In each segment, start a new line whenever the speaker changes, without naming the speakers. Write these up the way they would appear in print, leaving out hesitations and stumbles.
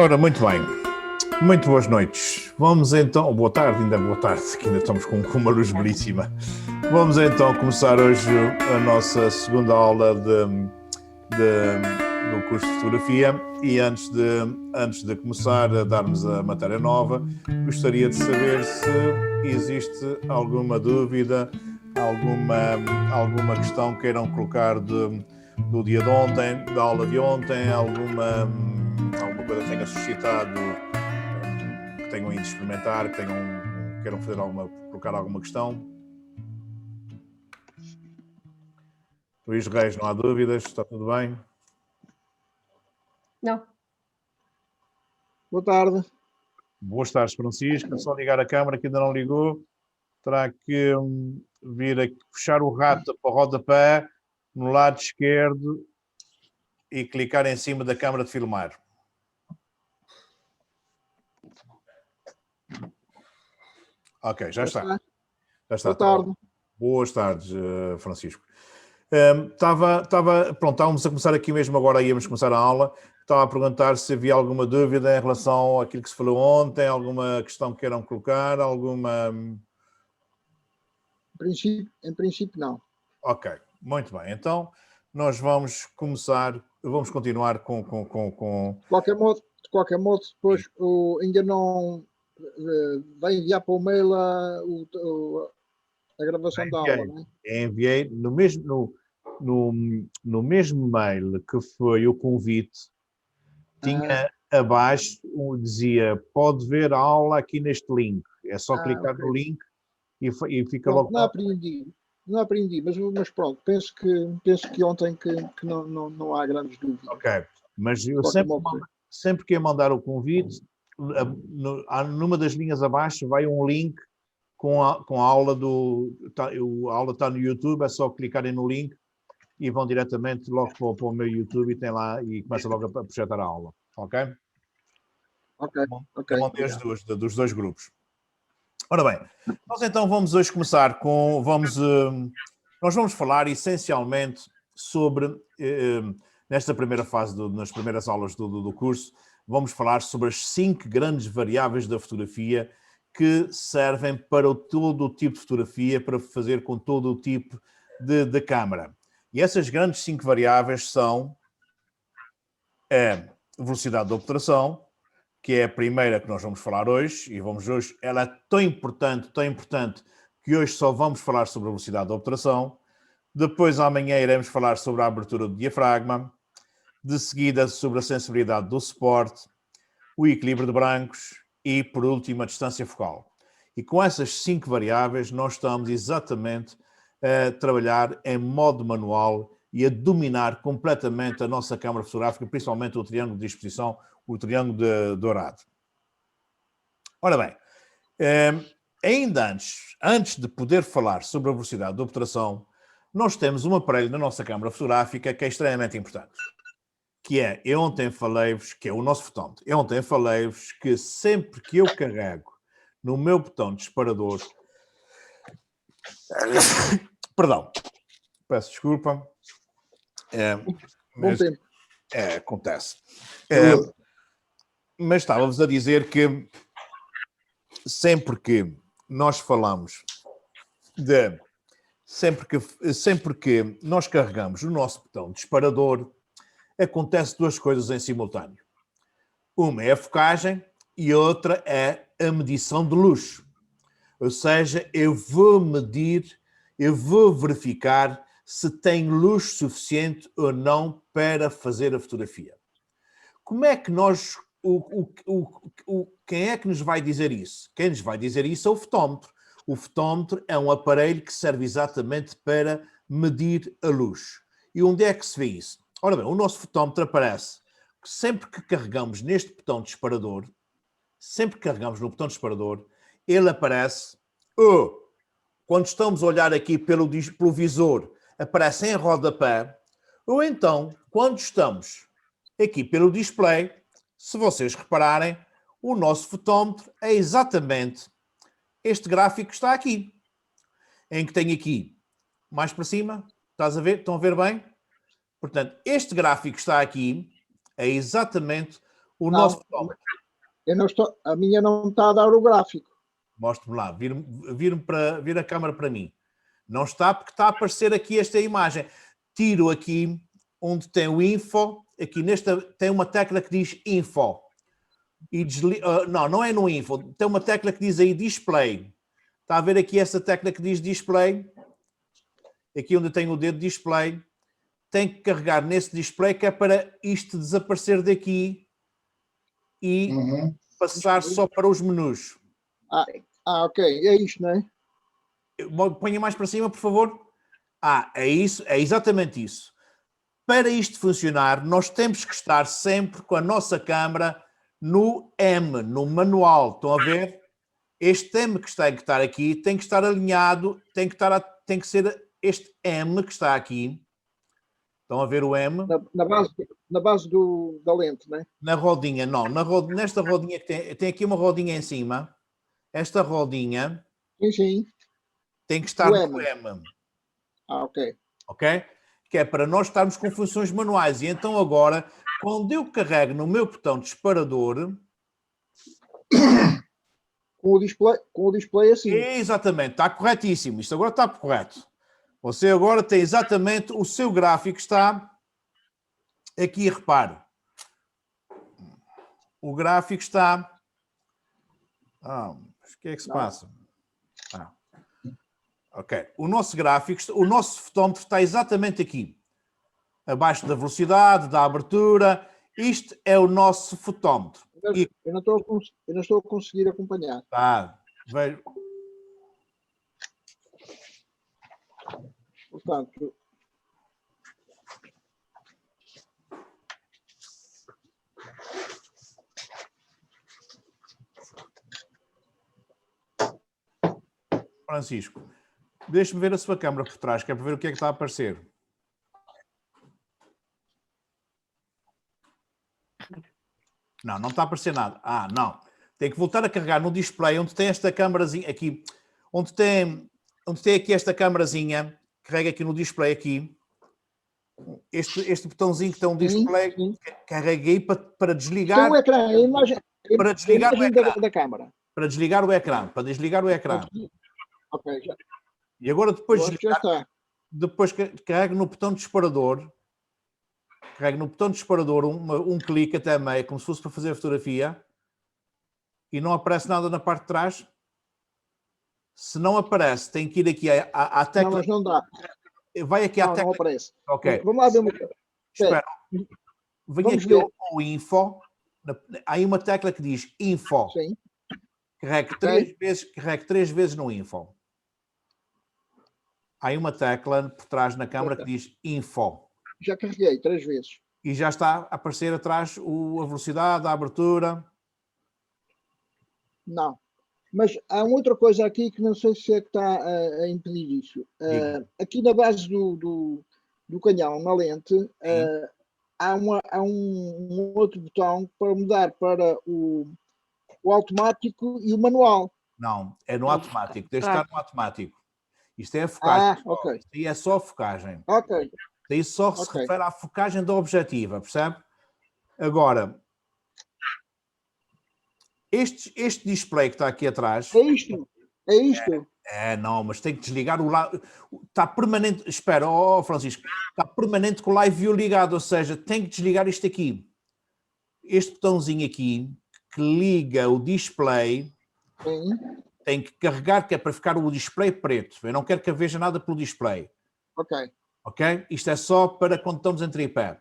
Ora, muito bem. Muito boas noites. Vamos então... Boa tarde, que ainda estamos com uma luz belíssima. Vamos então começar hoje a nossa segunda aula do curso de fotografia e antes de começar a darmos a matéria nova, gostaria de saber se existe alguma dúvida, alguma questão que queiram colocar do dia de ontem, da aula de ontem, alguma coisa que tenha suscitado, que tenham ido experimentar, queiram colocar alguma questão. Luís Reis, não há dúvidas, está tudo bem?
Não.
Boa tarde.
Boas tardes, Francisco. É só ligar a câmara que ainda não ligou. Terá que vir a puxar o rato para o rodapé no lado esquerdo e clicar em cima da câmara de filmar. Ok, já está. Já está.
Boa tarde.
Boas tardes, Francisco. Estávamos a começar aqui mesmo agora, íamos começar a aula. Estava a perguntar se havia alguma dúvida em relação àquilo que se falou ontem, alguma questão que queiram colocar, alguma...
Em princípio não.
Ok, muito bem. Então, nós vamos continuar com...
De qualquer modo, depois ainda não vai enviar para o mail a gravação da aula, não é?
Enviei no mesmo mail que foi o convite, tinha abaixo, dizia, pode ver a aula aqui neste link. É só clicar no link e fica logo...
Não aprendi, mas pronto, penso que ontem que não há grandes dúvidas.
Ok, mas eu sempre que ia mandar o convite, numa das linhas abaixo vai um link com a aula a aula está no YouTube, é só clicarem no link e vão diretamente logo para o meu YouTube e tem lá e começa logo a projetar a aula, ok?
Ok.
Dos dois grupos. Ora bem, nós então vamos hoje começar com... nós vamos falar essencialmente sobre, nesta primeira fase, nas primeiras aulas do curso, vamos falar sobre as 5 grandes variáveis da fotografia que servem para todo o tipo de fotografia, para fazer com todo o tipo de câmara. E essas grandes 5 variáveis são a velocidade de obturação, que é a primeira que nós vamos falar hoje, ela é tão importante, que hoje só vamos falar sobre a velocidade de obturação. Depois, amanhã, iremos falar sobre a abertura do diafragma. De seguida, sobre a sensibilidade do suporte, o equilíbrio de brancos e, por último, a distância focal. E com essas 5 variáveis, nós estamos exatamente a trabalhar em modo manual e a dominar completamente a nossa câmara fotográfica, principalmente o triângulo de exposição, o triângulo dourado. Ora bem, ainda antes de poder falar sobre a velocidade de obturação, nós temos um aparelho na nossa câmara fotográfica que é extremamente importante, que é, eu ontem falei-vos, que é o nosso fotómetro. Eu ontem falei-vos que sempre que eu carrego no meu botão disparador... Perdão, peço desculpa.
Bom tempo.
Acontece. Mas estávamos a dizer que sempre que nós falamos sempre que nós carregamos o nosso botão disparador, acontece 2 coisas em simultâneo. Uma é a focagem e outra é a medição de luz. Ou seja, eu vou verificar se tem luz suficiente ou não para fazer a fotografia. Como é que nós... quem é que nos vai dizer isso? Quem nos vai dizer isso é o fotómetro. O fotómetro é um aparelho que serve exatamente para medir a luz. E onde é que se vê isso? Ora bem, o nosso fotómetro aparece que sempre que carregamos neste botão disparador, ele aparece, quando estamos a olhar aqui pelo visor, aparece em rodapé, ou então, quando estamos aqui pelo display, se vocês repararem, o nosso fotómetro é exatamente este gráfico que está aqui, em que tem aqui, mais para cima, estão a ver bem? Portanto, este gráfico que está aqui é exatamente o
Não,
nosso fotómetro.
eu não estou, a minha não está a dar o gráfico.
Mostre-me lá, vira a câmera para mim. Não está porque está a aparecer aqui esta imagem. Tiro aqui onde tem o info, aqui nesta tem uma tecla que diz info. E não é no info, tem uma tecla que diz aí display. Está a ver aqui essa tecla que diz display? Aqui onde tem o dedo display. Tem que carregar nesse display que é para isto desaparecer daqui e passar só para os menus.
Ok, é isto, não é?
Ponha mais para cima, por favor. É isso, é exatamente isso. Para isto funcionar, nós temos que estar sempre com a nossa câmara no M, no manual. Estão a ver? Este M que está a estar aqui tem que estar alinhado, tem que ser este M que está aqui. Estão a ver o M?
Na base da lente, não é?
Na rodinha, não. Nesta rodinha que tem aqui uma rodinha em cima. Esta rodinha
Sim.
tem que estar no M.
Ok.
Ok? Que é para nós estarmos com funções manuais. E então agora, quando eu carrego no meu botão disparador...
Com o display assim.
Exatamente, está corretíssimo. Isto agora está correto. Você agora tem exatamente o seu gráfico está aqui, repare. O gráfico está... o que é que se passa? Ok. O nosso gráfico, o nosso fotómetro está exatamente aqui. Abaixo da velocidade, da abertura. Isto é o nosso fotómetro.
Eu não estou a conseguir acompanhar.
Vejo.
Portanto...
Francisco, deixe-me ver a sua câmera por trás, que é para ver o que é que está a aparecer. Não está a aparecer nada. Não. Tem que voltar a carregar no display onde tem esta câmerazinha aqui, onde tem aqui esta câmerazinha, carrega aqui no display aqui. Este botãozinho que tem um display, carreguei para desligar.
Tem um ecrã, a imagem,
para desligar o ecrã.
Da câmara.
Para desligar o ecrã, para desligar o ecrã.
Ok, já.
E agora depois de
desligar, já está.
Depois carrego no botão disparador. Carrego no botão disparador um clique até meio, como se fosse para fazer a fotografia. E não aparece nada na parte de trás. Se não aparece, tem que ir aqui à tecla.
Não, mas não dá.
Vai aqui à tecla.
Não aparece.
Ok.
Vamos lá ver uma coisa.
Espera. Vem aqui ao info. Há aí uma tecla que diz info.
Sim.
Carregue 3 vezes no info. Há aí uma tecla por trás na câmara que diz info.
Já carreguei 3 vezes.
E já está a aparecer atrás a velocidade, a abertura.
Não. Mas há uma outra coisa aqui que não sei se é que está a impedir isso. Aqui na base do canhão, na lente, há um outro botão para mudar para o automático e o manual.
Não, é no automático. Deixa estar no automático. Isto é a focagem.
Ok.
Isto aí é só a focagem.
Ok.
Daí só se refere à focagem da objetiva, percebe? Agora, este display que está aqui atrás...
É isto.
Não, mas tem que desligar o live. Está permanente. Espera, Francisco. Está permanente com o live view ligado, ou seja, tem que desligar isto aqui. Este botãozinho aqui que liga o display tem que carregar, que é para ficar o display preto. Eu não quero que veja nada pelo display. Ok? Isto é só para quando estamos em tripé.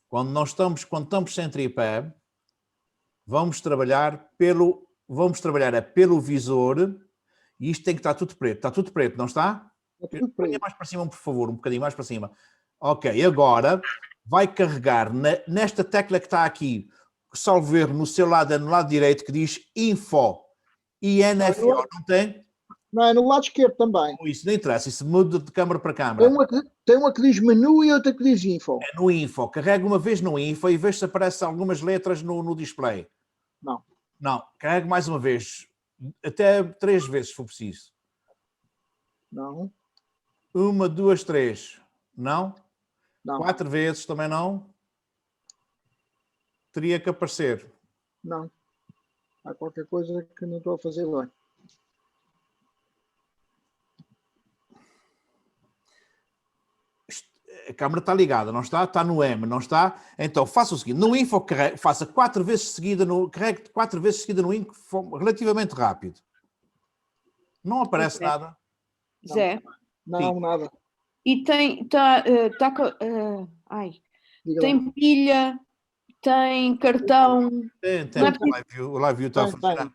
Quando estamos sem tripé, vamos trabalhar pelo visor. E isto tem que estar tudo preto. Está tudo preto, não está? Ponha mais para cima, por favor. Um bocadinho mais para cima. Ok, agora vai carregar nesta tecla que está aqui, salvo erro, no seu lado, no lado direito, que diz Info. INFO, não tem?
Não, é no lado esquerdo também.
Isso não interessa, isso muda de câmara para câmara.
Tem uma que diz menu e outra que diz Info.
É no Info. Carrega uma vez no Info e veja se aparecem algumas letras no display. Não, carrega mais uma vez. Até 3 vezes, se for preciso.
Não.
1, 2, 3. Não? 4 vezes também não? teria que aparecer.
Não. Há qualquer coisa que não estou a fazer bem.
A câmera está ligada, não está? Está no M, não está? Então faça o seguinte, no info faça 4 vezes seguida, carregue 4 vezes seguida no info, relativamente rápido. Não aparece nada.
Zé.
Não,
Sim.
nada.
E tem
Diga lá.
tem pilha, tem cartão.
Tem,
Não é
o live view está a funcionar.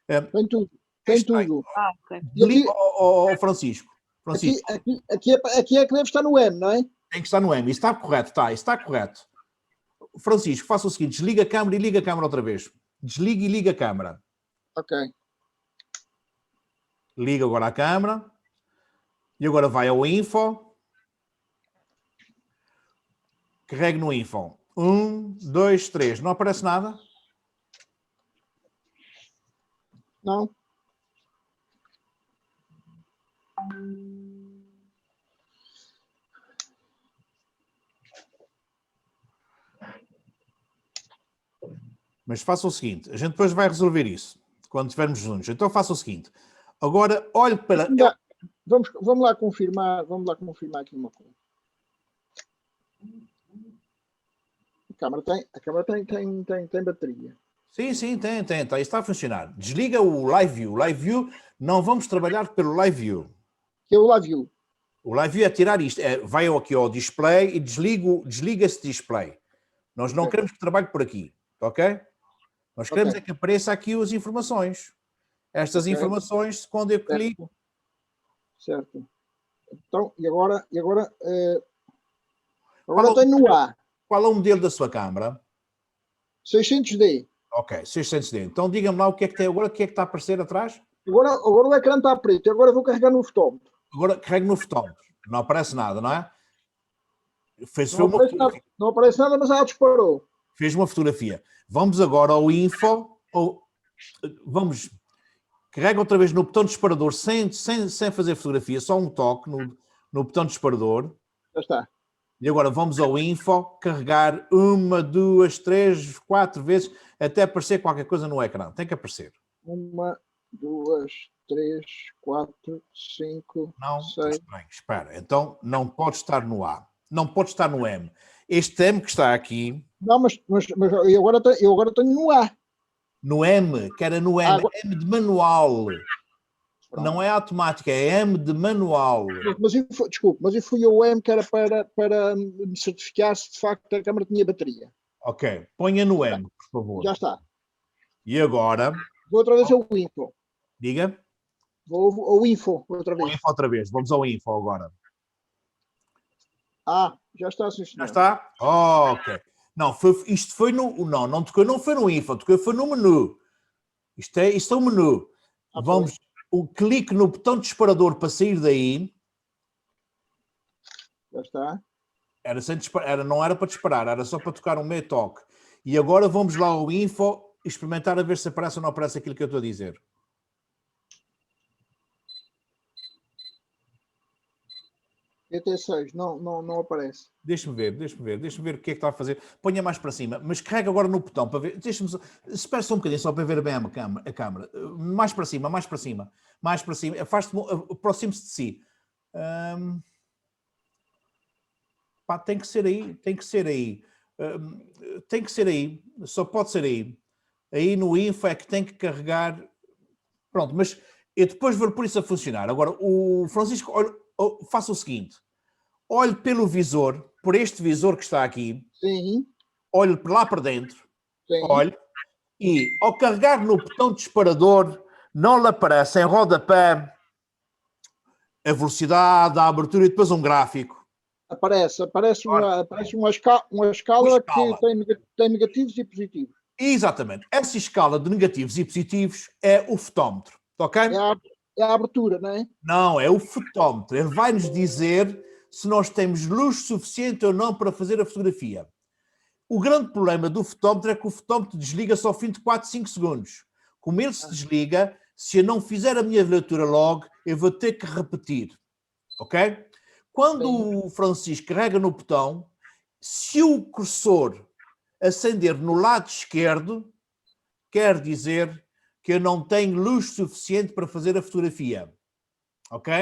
Tem tudo.
É
Tem
estranho.
tudo.
Ok.
E aqui,
Francisco,
aqui é que deve estar no M, não é?
tem que estar no M. Isso está correto, está. Isso está correto. Francisco, faça o seguinte, desliga a câmera e liga a câmera outra vez. Desliga e liga a câmera.
Ok.
Liga agora a câmera. E agora vai ao info. Carregue no info. 1, 2, 3. Não aparece nada?
Não.
Mas faça o seguinte, a gente depois vai resolver isso, quando estivermos juntos. Então faça o seguinte, agora olhe para...
Vamos lá confirmar aqui uma coisa. A câmera tem bateria.
Sim, tem, isso está a funcionar. Desliga o Live View. O Live View, não vamos trabalhar pelo Live View.
Que é o Live View.
O Live View é tirar isto, vai aqui ao display e desliga esse display. Nós não queremos que trabalhe por aqui, ok? Nós queremos é que apareça aqui as informações. Estas informações, quando eu clico...
Certo. Então, e agora tenho no A.
Qual é o modelo da sua câmara?
600D.
Ok, 600D. Então diga-me lá o que é que tem agora, o que é que está a aparecer atrás?
Agora o ecrã está preto. Agora vou carregar no fotómetro.
Agora carregue no fotómetro. Não aparece nada, não é?
Não aparece nada, mas ela disparou.
Fez uma fotografia. Vamos agora ao info. Vamos. Carrega outra vez no botão disparador sem fazer fotografia, só um toque no botão disparador.
Já está.
E agora vamos ao info, carregar 1, 2, 3, 4 vezes, até aparecer qualquer coisa no ecrã. Tem que aparecer.
1, 2, 3, 4, 5,
não,
6.
Espera. Então não pode estar no A. Não pode estar no M. Este M que está aqui...
Não, mas eu agora tenho no A.
No M, que era no M.
Agora...
M de manual. Pronto. Não é automática, é M de manual.
Desculpe, mas eu fui ao M que era para me certificar se de facto a câmara tinha bateria.
Ok, ponha no M, por favor.
Já está.
E agora?
Vou outra vez ao info.
Diga.
Vou ao info outra vez.
Ao info outra vez, vamos ao info agora.
Já está, sim, senhor.
Já está? Oh, ok. Não, isto foi no... Não tocou, não foi no info, tocou, foi no menu. Isto é o menu. Vamos... O clique no botão disparador para sair daí.
Já está.
Não era para disparar, era só para tocar um meio toque. E agora vamos lá ao info experimentar a ver se aparece ou não aparece aquilo que eu estou a dizer.
PT6, não aparece.
Deixa-me ver o que é que está a fazer. Ponha mais para cima, mas carrega agora no botão para ver. Espera só um bocadinho só para ver bem a câmera. Mais para cima. Aproxime-se de si. Tem que ser aí. Só pode ser aí. Aí no info é que tem que carregar. Pronto, mas eu depois vou por isso a funcionar. Agora, o Francisco, faça o seguinte. Olhe pelo visor, por este visor que está aqui.
Sim.
Olhe lá para dentro.
Sim.
Olhe. E ao carregar no botão disparador, não lhe aparece em rodapé a velocidade, a abertura e depois um gráfico.
Aparece uma escala que tem negativos e positivos.
Exatamente. Essa escala de negativos e positivos é o fotómetro. Ok?
É a abertura, não é?
Não, é o fotómetro. Ele vai nos dizer se nós temos luz suficiente ou não para fazer a fotografia. O grande problema do fotómetro é que o fotómetro desliga-se ao fim de 4, 5 segundos. Como ele se desliga, se eu não fizer a minha leitura logo, eu vou ter que repetir. Ok? Quando o Francisco carrega no botão, se o cursor acender no lado esquerdo quer dizer que eu não tenho luz suficiente para fazer a fotografia. Ok?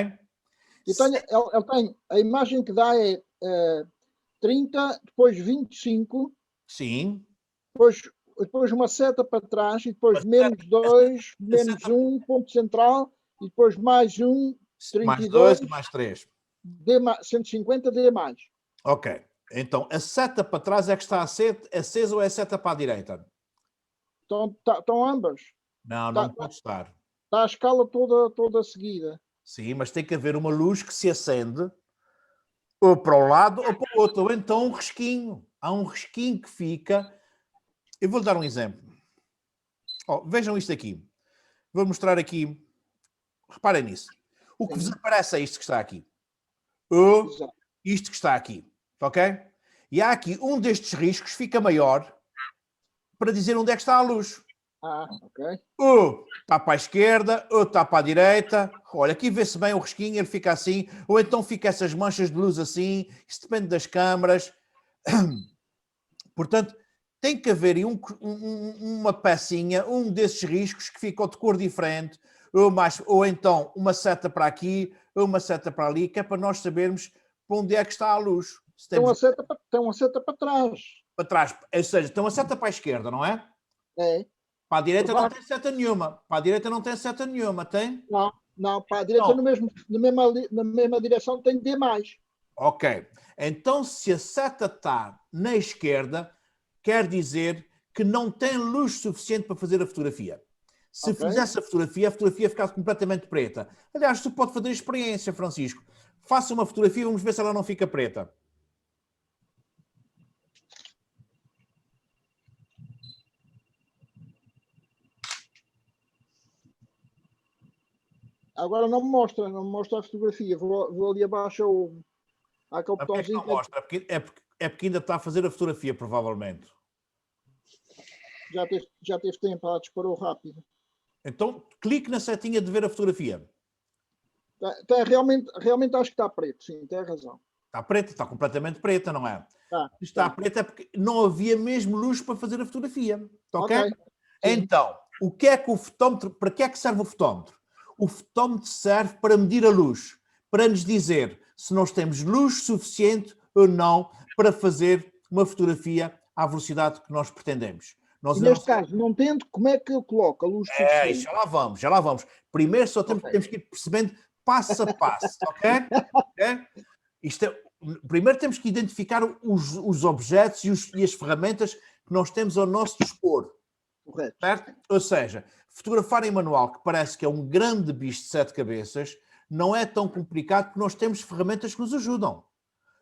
Ele tem, a imagem que dá é 30, depois 25,
Sim.
depois uma seta para trás, e depois menos 2, menos 1, ponto central, e depois mais 1,
Mais
32,
2 e mais 3.
150, D mais.
Ok. Então, a seta para trás é que está acesa ou é a seta para a direita?
Estão ambas.
Não pode estar.
Está a escala toda seguida.
Sim, mas tem que haver uma luz que se acende ou para o lado ou para o outro. Ou então um risquinho. Há um risquinho que fica. Eu vou-lhe dar um exemplo. Vejam isto aqui. Vou mostrar aqui. Reparem nisso. O que vos aparece é isto que está aqui. Isto que está aqui. Ok? E há aqui um destes riscos fica maior para dizer onde é que está a luz.
Ok.
Ou está para a esquerda, ou está para a direita. Olha, aqui vê-se bem o risquinho, ele fica assim. Ou então fica essas manchas de luz assim. Isso depende das câmaras. Portanto, tem que haver uma pecinha, um desses riscos que ficam de cor diferente. Ou então uma seta para aqui, ou uma seta para ali, que é para nós sabermos para onde é que está a luz.
Tem uma seta para trás.
Para trás. Ou seja, tem uma seta para a esquerda, não é?
É.
Para a direita não tem seta nenhuma. Para a direita não tem seta nenhuma, tem?
Não, para a direita na mesma direção tem D mais.
Ok. Então, se a seta está na esquerda, quer dizer que não tem luz suficiente para fazer a fotografia. Se fizesse a fotografia ficava completamente preta. Aliás, tu pode fazer a experiência, Francisco. Faça uma fotografia e vamos ver se ela não fica preta.
Agora não me mostra a fotografia. Vou ali abaixo àquele botãozinho.
Não mostra? É porque ainda está a fazer a fotografia, provavelmente.
Já teve tempo, disparou rápido.
Então, clique na setinha de ver a fotografia.
Realmente acho que está preto, sim, tem razão.
Está preta, está completamente preta, não é? Está preta é porque não havia mesmo luz para fazer a fotografia. Ok? Então, o que é que o fotómetro, para que é que serve o fotómetro? O fotómetro serve para medir a luz, para nos dizer se nós temos luz suficiente ou não para fazer uma fotografia à velocidade que nós pretendemos.
Neste caso, não tendo, como é que eu coloco a luz suficiente?
Já lá vamos. Primeiro só temos que ir percebendo passo a passo, ok? Primeiro temos que identificar os objetos e as ferramentas que nós temos ao nosso dispor.
Correto.
Certo? Ou seja, fotografar em manual, que parece que é um grande bicho de 7 cabeças, não é tão complicado porque nós temos ferramentas que nos ajudam.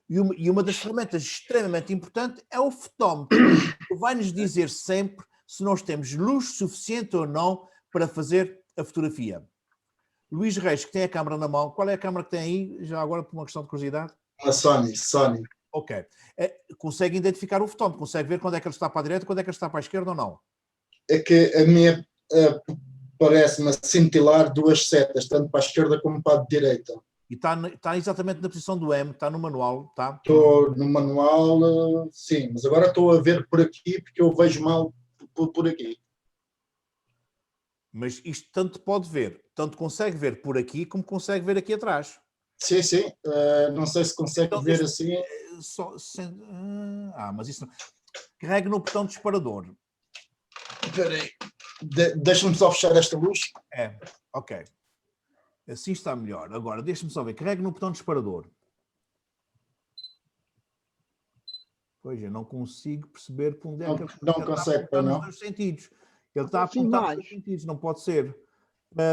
E uma das ferramentas extremamente importante é o fotómetro, que vai nos dizer sempre se nós temos luz suficiente ou não para fazer a fotografia. Luís Reis, que tem a câmara na mão, qual é a câmara que tem aí, já agora por uma questão de curiosidade?
A Sony.
Ok. Consegue identificar o fotómetro, consegue ver quando é que ele está para a direita, quando é que ele está para a esquerda ou não?
É que a minha parece-me cintilar duas setas, tanto para a esquerda como para a direita.
E está exatamente na posição do M, está no manual, está?
Estou no manual, sim, mas agora estou a ver por aqui porque eu vejo mal por aqui.
Mas isto tanto pode ver, tanto consegue ver por aqui como consegue ver aqui atrás.
Sim. Não sei se consegue então, ver assim.
Mas isso não. Carregue no botão disparador.
Espera aí. Deixa-me só fechar esta luz.
Ok. Assim está melhor. Agora, deixa-me só ver. Carregue no botão disparador. Pois, eu não consigo perceber por onde é que ele
não consegue,
está nos dois sentidos. Ele está a apontar nos dois sentidos, não pode ser.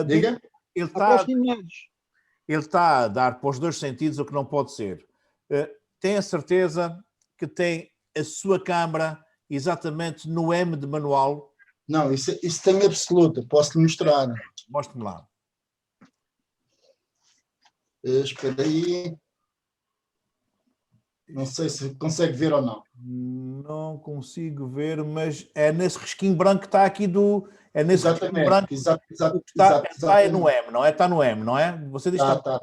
Diga?
Ele está a dar para os dois sentidos o que não pode ser. Tem a certeza que tem a sua câmara exatamente no M de manual?
Não, isso tem absoluto. Posso-lhe mostrar.
Mostre-me lá.
Espera aí. Não sei se consegue ver ou não.
Não consigo ver, mas é nesse risquinho branco que está aqui do... É nesse risquinho branco. Está no M, não é? Está no M, não é? Você diz que está.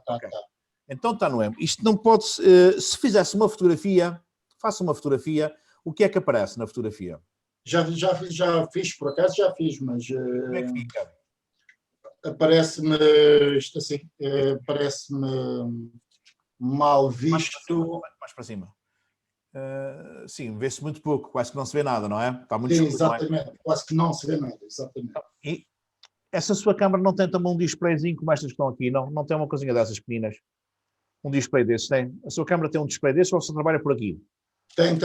Então está no M. Isto não pode... Se fizesse uma fotografia, faça uma fotografia, o que é que aparece na fotografia?
Já fiz, por acaso já fiz, mas
Como é que fica?
aparece-me isto assim, parece-me mal visto.
Mais para cima. Sim, vê-se muito pouco, quase que não se vê nada, não é? Está muito
Sim,
escuro, não é?
exatamente, quase que não se vê nada, exatamente.
E essa sua câmara não tem também um displayzinho como estas que estão aqui, não? Não tem uma coisinha dessas pequeninas? Um display desses, tem? A sua câmara tem um display desses ou você trabalha por aqui?
Tem.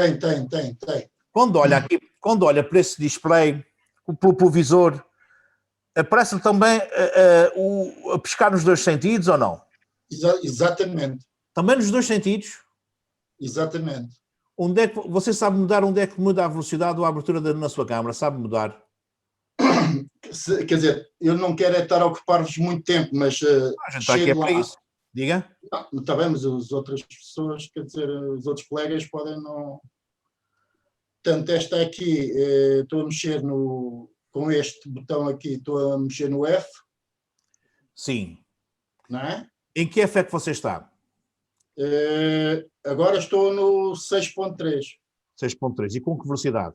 Quando olha aqui, quando olha para esse display, pelo visor, aparece-lhe também a pescar nos dois sentidos ou não?
Exatamente,
Também nos dois sentidos?
exatamente.
Onde é que, você sabe mudar onde é que muda a velocidade ou a abertura na sua câmara? Sabe mudar?
Quer dizer, eu não quero estar a ocupar-vos muito tempo, mas
A gente está aqui é
chego
para
lá.
isso. Diga.
Não, está bem, mas as outras pessoas, quer dizer, os outros colegas podem não. Portanto, esta aqui, estou a mexer com este botão aqui, estou a mexer no F,
Sim.
não é?
Em que F é que você está?
Agora estou no 6.3.
6.3. E com que velocidade?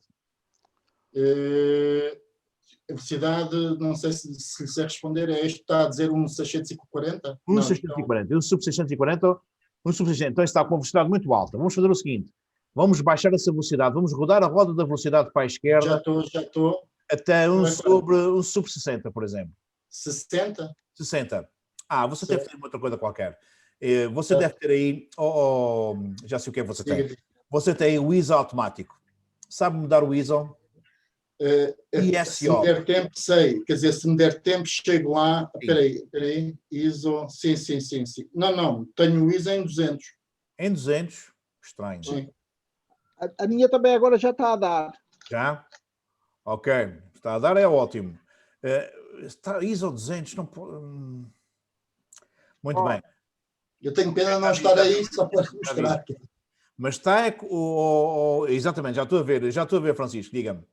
A velocidade, não sei se lhe sei responder, é este, está a dizer um 640?
Um 640. Um sub 640, um sub 600. Então está com uma velocidade muito alta. Vamos fazer o seguinte. Vamos baixar essa velocidade. Vamos rodar a roda da velocidade para a esquerda.
Já estou.
Até um sub 60, por exemplo.
60?
60. Você
Certo.
deve ter outra coisa qualquer. Você deve ter aí... já sei o que é que você tem. Você tem aí o ISO automático. Sabe mudar o ISO?
Se me der tempo, sei. Quer dizer, se me der tempo, chego lá. Espera aí. ISO. Sim. Não. Tenho o ISO em 200.
Em 200? Estranho.
Sim.
A minha também agora já está a dar.
Já? Ok. Está a dar, é ótimo. Está ISO 200, não pode... Muito bem.
Eu tenho pena de não estar aí só para mostrar.
Mas está... exatamente, já estou a ver, Francisco, diga-me.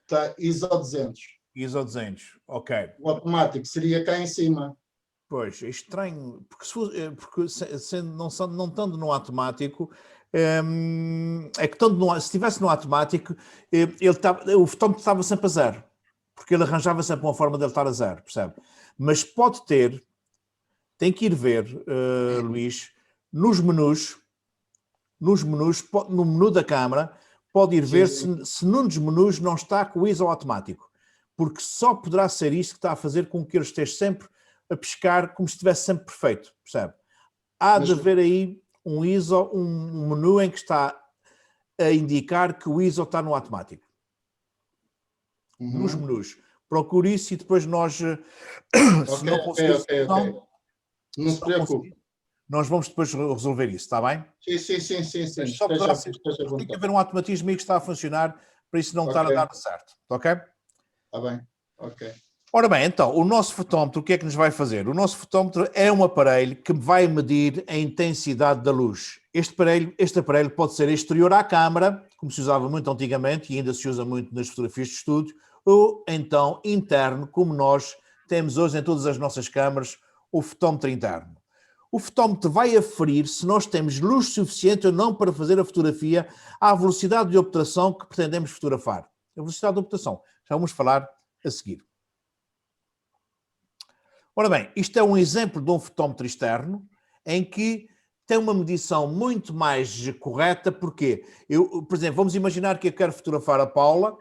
Está ISO 200.
ISO 200, ok.
O automático seria cá em cima.
Pois, é estranho, porque não estando no automático, é que se estivesse no automático, o fotómetro estava sempre a zero, porque ele arranjava sempre uma forma de ele estar a zero, percebe? Mas pode ter, tem que ir ver, Luís, no menu da câmara, pode ir ver se num dos menus não está com o ISO automático, porque só poderá ser isso que está a fazer com que ele esteja sempre a pescar como se estivesse sempre perfeito, percebe? Há de haver aí um ISO, um menu em que está a indicar que o ISO está no automático. Nos menus. Procure isso e depois nós, se não conseguirmos,
não se preocupe.
Nós vamos depois resolver isso, está bem?
Sim.
Só poderá ser, tem que haver um automatismo aí que está a funcionar para isso não estar a dar certo, ok?
Está bem, ok.
Ora bem, então, o nosso fotómetro, o que é que nos vai fazer? O nosso fotómetro é um aparelho que vai medir a intensidade da luz. Este aparelho pode ser exterior à câmara, como se usava muito antigamente e ainda se usa muito nas fotografias de estúdio, ou então interno, como nós temos hoje em todas as nossas câmaras, o fotómetro interno. O fotómetro vai aferir se nós temos luz suficiente ou não para fazer a fotografia à velocidade de obturação que pretendemos fotografar. A velocidade de obturação, já vamos falar a seguir. Ora bem, isto é um exemplo de um fotómetro externo em que tem uma medição muito mais correta, porque por exemplo, vamos imaginar que eu quero fotografar a Paula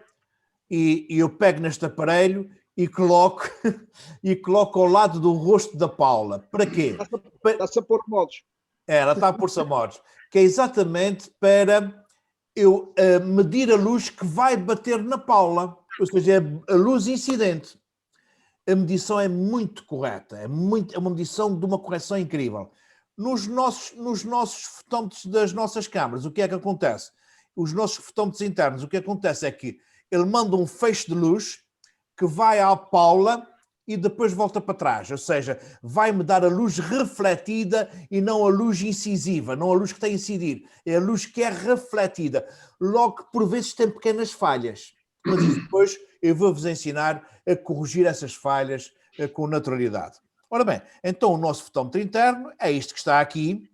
e eu pego neste aparelho e coloco ao lado do rosto da Paula. Para quê?
Está-se a pôr modos.
Ela está a pôr-se a modos. Que é exatamente para eu medir a luz que vai bater na Paula, ou seja, a luz incidente. A medição é muito correta, é uma medição de uma correção incrível. Nos nossos fotómetros das nossas câmaras, o que é que acontece? Os nossos fotómetros internos, o que acontece é que ele manda um feixe de luz que vai à Paula e depois volta para trás, ou seja, vai-me dar a luz refletida e não a luz incisiva, não a luz que está a incidir, é a luz que é refletida. Logo que por vezes tem pequenas falhas, mas depois eu vou-vos ensinar a corrigir essas falhas com naturalidade. Ora bem, então o nosso fotómetro interno é isto que está aqui,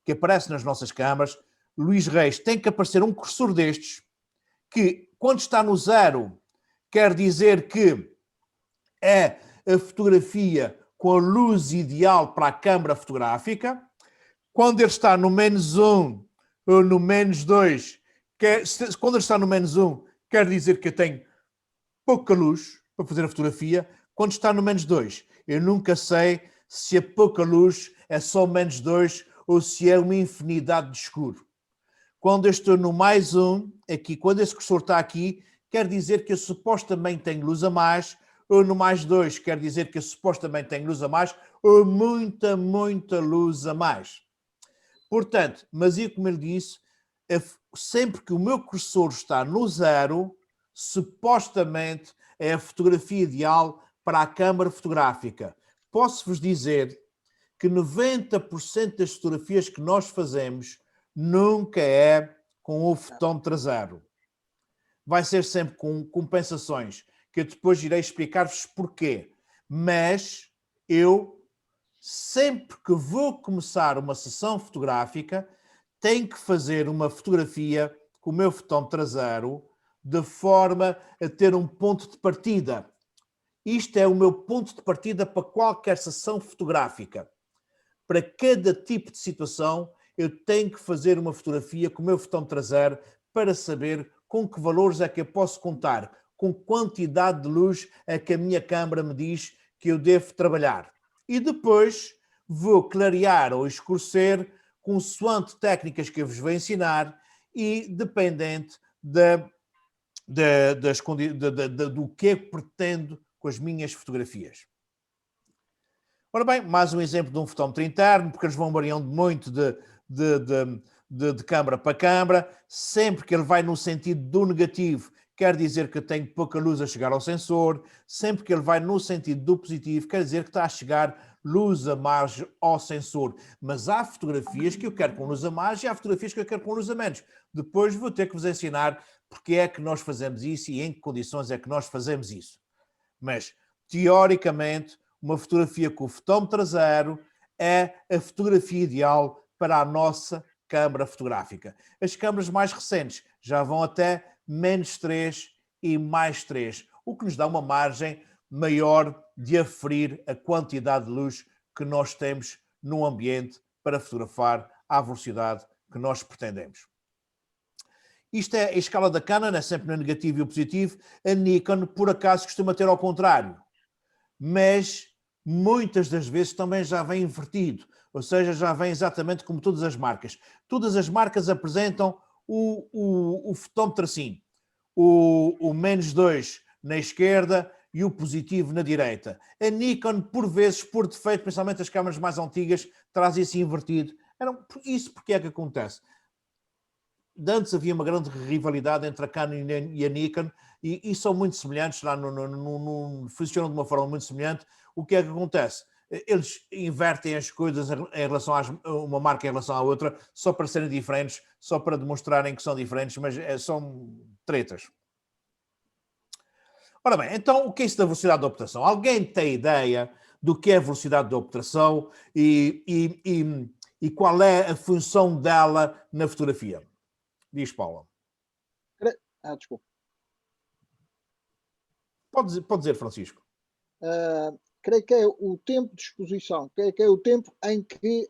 que aparece nas nossas câmaras. Luís Reis, tem que aparecer um cursor destes, que quando está no 0, quer dizer que é a fotografia com a luz ideal para a câmara fotográfica. Quando ele está no -1 ou no -2, quando ele está no -1, quer dizer que eu tenho pouca luz para fazer a fotografia. Quando está no -2, eu nunca sei se a pouca luz é só -2 ou se é uma infinidade de escuro. Quando eu estou no +1, aqui, quando esse cursor está aqui, quer dizer que eu supostamente tenho luz a mais, ou no +2 quer dizer que eu supostamente tenho luz a mais, ou muita, muita luz a mais. Portanto, mas eu, como ele disse, sempre que o meu cursor está no 0, supostamente é a fotografia ideal para a câmara fotográfica. Posso-vos dizer que 90% das fotografias que nós fazemos nunca é com o fotómetro a 0. Vai ser sempre com compensações, que eu depois irei explicar-vos porquê. Mas eu, sempre que vou começar uma sessão fotográfica, tenho que fazer uma fotografia com o meu fotómetro a 0, de forma a ter um ponto de partida. Isto é o meu ponto de partida para qualquer sessão fotográfica. Para cada tipo de situação, eu tenho que fazer uma fotografia com o meu fotómetro a 0 para saber com que valores é que eu posso contar, com quantidade de luz é que a minha câmara me diz que eu devo trabalhar. E depois vou clarear ou escurecer consoante técnicas que eu vos vou ensinar e dependente do que eu pretendo com as minhas fotografias. Ora bem, mais um exemplo de um fotómetro interno, porque eles vão variando muito de câmara para câmara. Sempre que ele vai no sentido do negativo, quer dizer que eu tenho pouca luz a chegar ao sensor. Sempre que ele vai no sentido do positivo, quer dizer que está a chegar luz a mais ao sensor. Mas há fotografias que eu quero com luz a mais e há fotografias que eu quero com luz a menos. Depois vou ter que vos ensinar porque é que nós fazemos isso e em que condições é que nós fazemos isso. Mas, teoricamente, uma fotografia com o fotómetro a 0 é a fotografia ideal para a nossa câmara fotográfica. As câmaras mais recentes já vão até -3 e +3, o que nos dá uma margem maior de aferir a quantidade de luz que nós temos no ambiente para fotografar à velocidade que nós pretendemos. Isto é a escala da Canon, é sempre no negativo e o positivo. A Nikon, por acaso, costuma ter ao contrário. Mas muitas das vezes também já vem invertido. Ou seja, já vem exatamente como todas as marcas. Todas as marcas apresentam o fotómetro assim. O -2 na esquerda e o positivo na direita. A Nikon, por vezes, por defeito, principalmente as câmaras mais antigas, traz isso invertido. Isso porque é que acontece? Antes havia uma grande rivalidade entre a Canon e a Nikon e são muito semelhantes, lá funcionam de uma forma muito semelhante. O que é que acontece? Eles invertem as coisas em relação a uma marca em relação à outra, só para serem diferentes, só para demonstrarem que são diferentes, mas são tretas. Ora bem, então o que é isso da velocidade de obturação? Alguém tem ideia do que é a velocidade de obturação e qual é a função dela na fotografia? Diz, Paula.
Desculpa.
Pode dizer, Francisco.
Creio que é o tempo de exposição, creio que é o tempo em que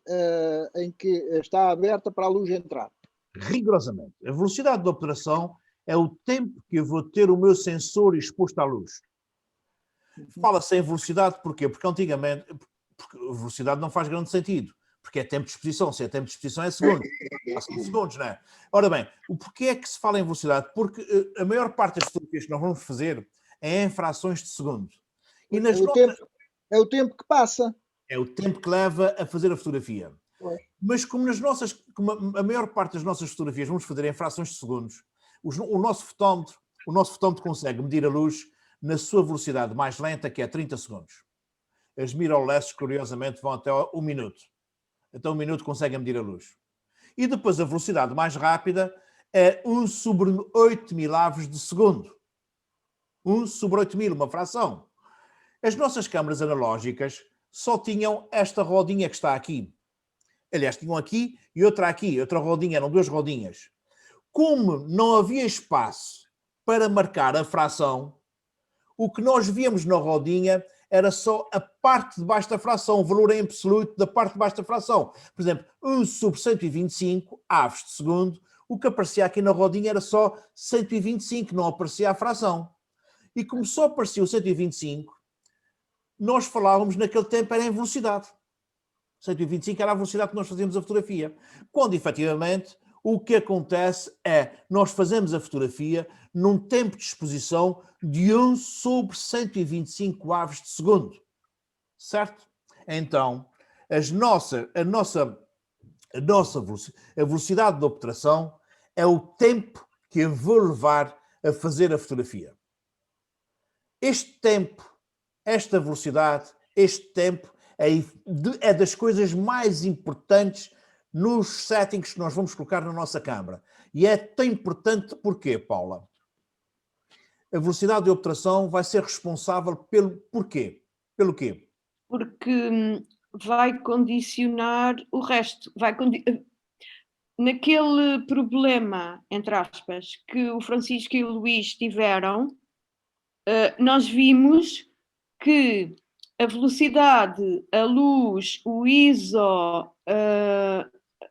está aberta para a luz entrar.
Rigorosamente. A velocidade de obturação é o tempo que eu vou ter o meu sensor exposto à luz. Fala-se em velocidade porquê? Porque antigamente a velocidade não faz grande sentido. Porque é tempo de exposição. Se é tempo de exposição é segundos. Há 5 segundos, não é? Ora bem, o porquê é que se fala em velocidade? Porque a maior parte das fotografias que nós vamos fazer é em frações de segundo. E
é o tempo que passa.
É o tempo que leva a fazer a fotografia.
Pois.
Mas como a maior parte das nossas fotografias vamos fazer em frações de segundos, o nosso fotómetro consegue medir a luz na sua velocidade mais lenta, que é 30 segundos. As mirrorless, curiosamente, vão até 1 minuto. Então 1 minuto consegue medir a luz. E depois a velocidade mais rápida é 1 sobre 8.000 avos de segundo. 1 sobre 8.000, uma fração. As nossas câmaras analógicas só tinham esta rodinha que está aqui. Aliás, tinham aqui e outra aqui, outra rodinha, eram 2 rodinhas. Como não havia espaço para marcar a fração, o que nós víamos na rodinha era só a parte de baixo da fração, o valor em absoluto da parte de baixo da fração. Por exemplo, 1 sobre 125 aves de segundo, o que aparecia aqui na rodinha era só 125, não aparecia a fração. E como só aparecia o 125, nós falávamos naquele tempo era em velocidade. 125 era a velocidade que nós fazíamos a fotografia. Quando, efetivamente, o que acontece é nós fazemos a fotografia num tempo de exposição de 1 sobre 125 aves de segundo. Certo? Então, a velocidade de obturação é o tempo que eu vou levar a fazer a fotografia. Este tempo, esta velocidade, este tempo é das coisas mais importantes nos settings que nós vamos colocar na nossa câmara. E é tão importante porquê, Paula? A velocidade de obturação vai ser responsável pelo porquê? Pelo quê?
Porque vai condicionar o resto. Naquele problema, entre aspas, que o Francisco e o Luís tiveram, nós vimos que a velocidade, a luz, o ISO,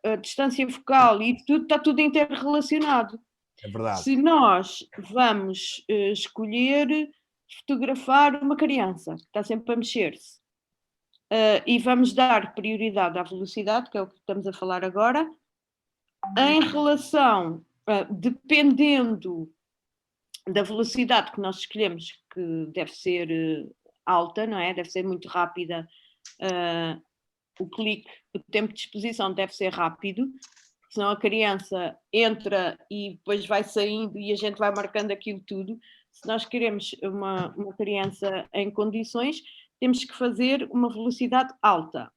a distância focal e tudo, está tudo interrelacionado.
É verdade.
Se nós vamos escolher fotografar uma criança que está sempre a mexer-se e vamos dar prioridade à velocidade, que é o que estamos a falar agora, em relação, dependendo da velocidade que nós escolhemos, que deve ser alta, não é? Deve ser muito rápida, o clique, o tempo de exposição deve ser rápido, senão a criança entra e depois vai saindo e a gente vai marcando aquilo tudo. Se nós queremos uma criança em condições, temos que fazer uma velocidade alta.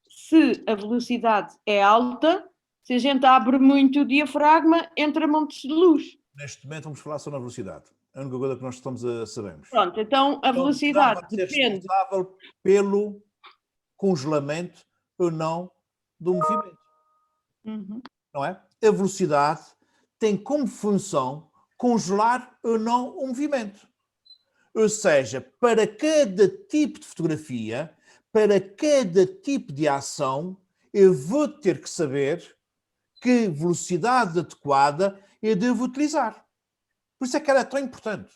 Se a velocidade é alta, se a gente abre muito o diafragma, entra montes de luz.
Neste momento vamos falar só na velocidade. É a única coisa que nós sabemos.
Pronto, então a velocidade
vai ser
depende...
responsável pelo congelamento ou não do movimento.
Uhum.
Não é? A velocidade tem como função congelar ou não o movimento. Ou seja, para cada tipo de fotografia, para cada tipo de ação, eu vou ter que saber que velocidade adequada eu devo utilizar. Por isso é que ela é tão importante.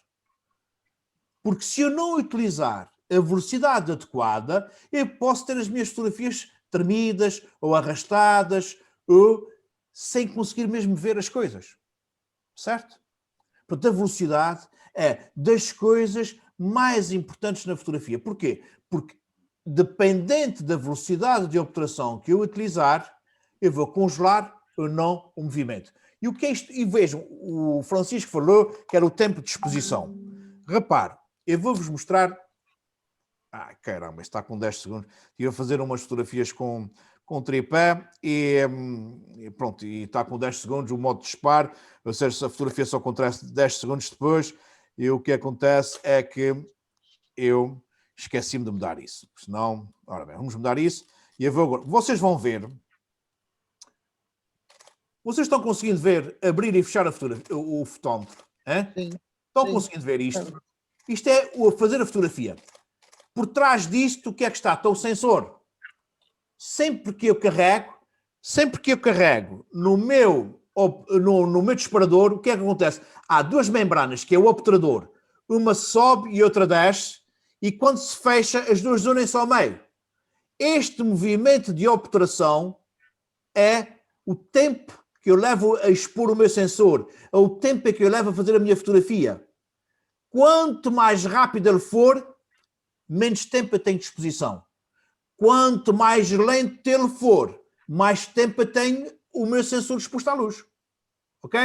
Porque se eu não utilizar a velocidade adequada, eu posso ter as minhas fotografias tremidas ou arrastadas ou sem conseguir mesmo ver as coisas. Certo? Portanto, a velocidade é das coisas mais importantes na fotografia. Porquê? Porque dependente da velocidade de obturação que eu utilizar, eu vou congelar ou não o movimento. E o que é isto? E vejam, o Francisco falou que era o tempo de exposição. Repare, eu vou-vos mostrar... Ah, caramba, está com 10 segundos. Estive a fazer umas fotografias com tripé e pronto, e está com 10 segundos o modo de disparo, ou seja, a fotografia só acontece 10 segundos depois e o que acontece é que eu esqueci-me de mudar isso. Senão, ora bem, vamos mudar isso e eu vou agora. Vocês vão ver. Vocês estão conseguindo ver abrir e fechar o fotómetro?
Sim.
Estão
Sim.
conseguindo ver isto? Isto é o fazer a fotografia. Por trás disto, o que é que está? Está o sensor. Sempre que eu carrego no meu disparador, o que é que acontece? Há 2 membranas, que é o obturador. Uma sobe e outra desce, e quando se fecha, as 2 unem-se ao meio. Este movimento de obturação é o tempo que eu levo a expor o meu sensor, é o tempo que eu levo a fazer a minha fotografia. Quanto mais rápido ele for, menos tempo eu tenho de exposição. Quanto mais lento ele for, mais tempo eu tenho o meu sensor exposto à luz. Ok?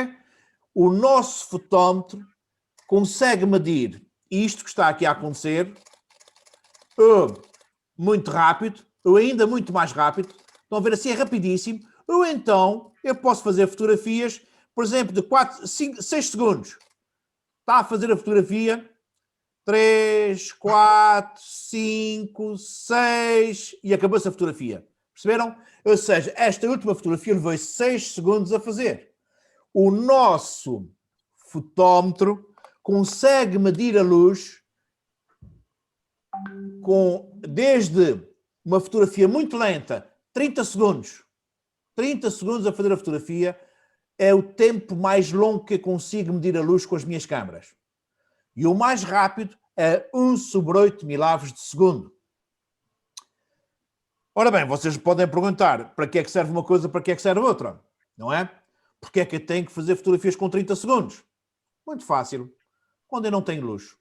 O nosso fotómetro consegue medir isto que está aqui a acontecer ou muito rápido, ou ainda muito mais rápido. Estão a ver assim, é rapidíssimo. Ou então eu posso fazer fotografias, por exemplo, de 4, 5, 6 segundos. Está a fazer a fotografia... 3, 4, 5, 6 e acabou-se a fotografia. Perceberam? Ou seja, esta última fotografia levou 6 segundos a fazer. O nosso fotómetro consegue medir a luz desde uma fotografia muito lenta, 30 segundos. 30 segundos a fazer a fotografia é o tempo mais longo que eu consigo medir a luz com as minhas câmaras. E o mais rápido é 1/8 milavos de segundo. Ora bem, vocês podem perguntar para que é que serve uma coisa, para que é que serve outra, não é? Porque é que eu tenho que fazer fotografias com 30 segundos? Muito fácil. Quando eu não tenho luz.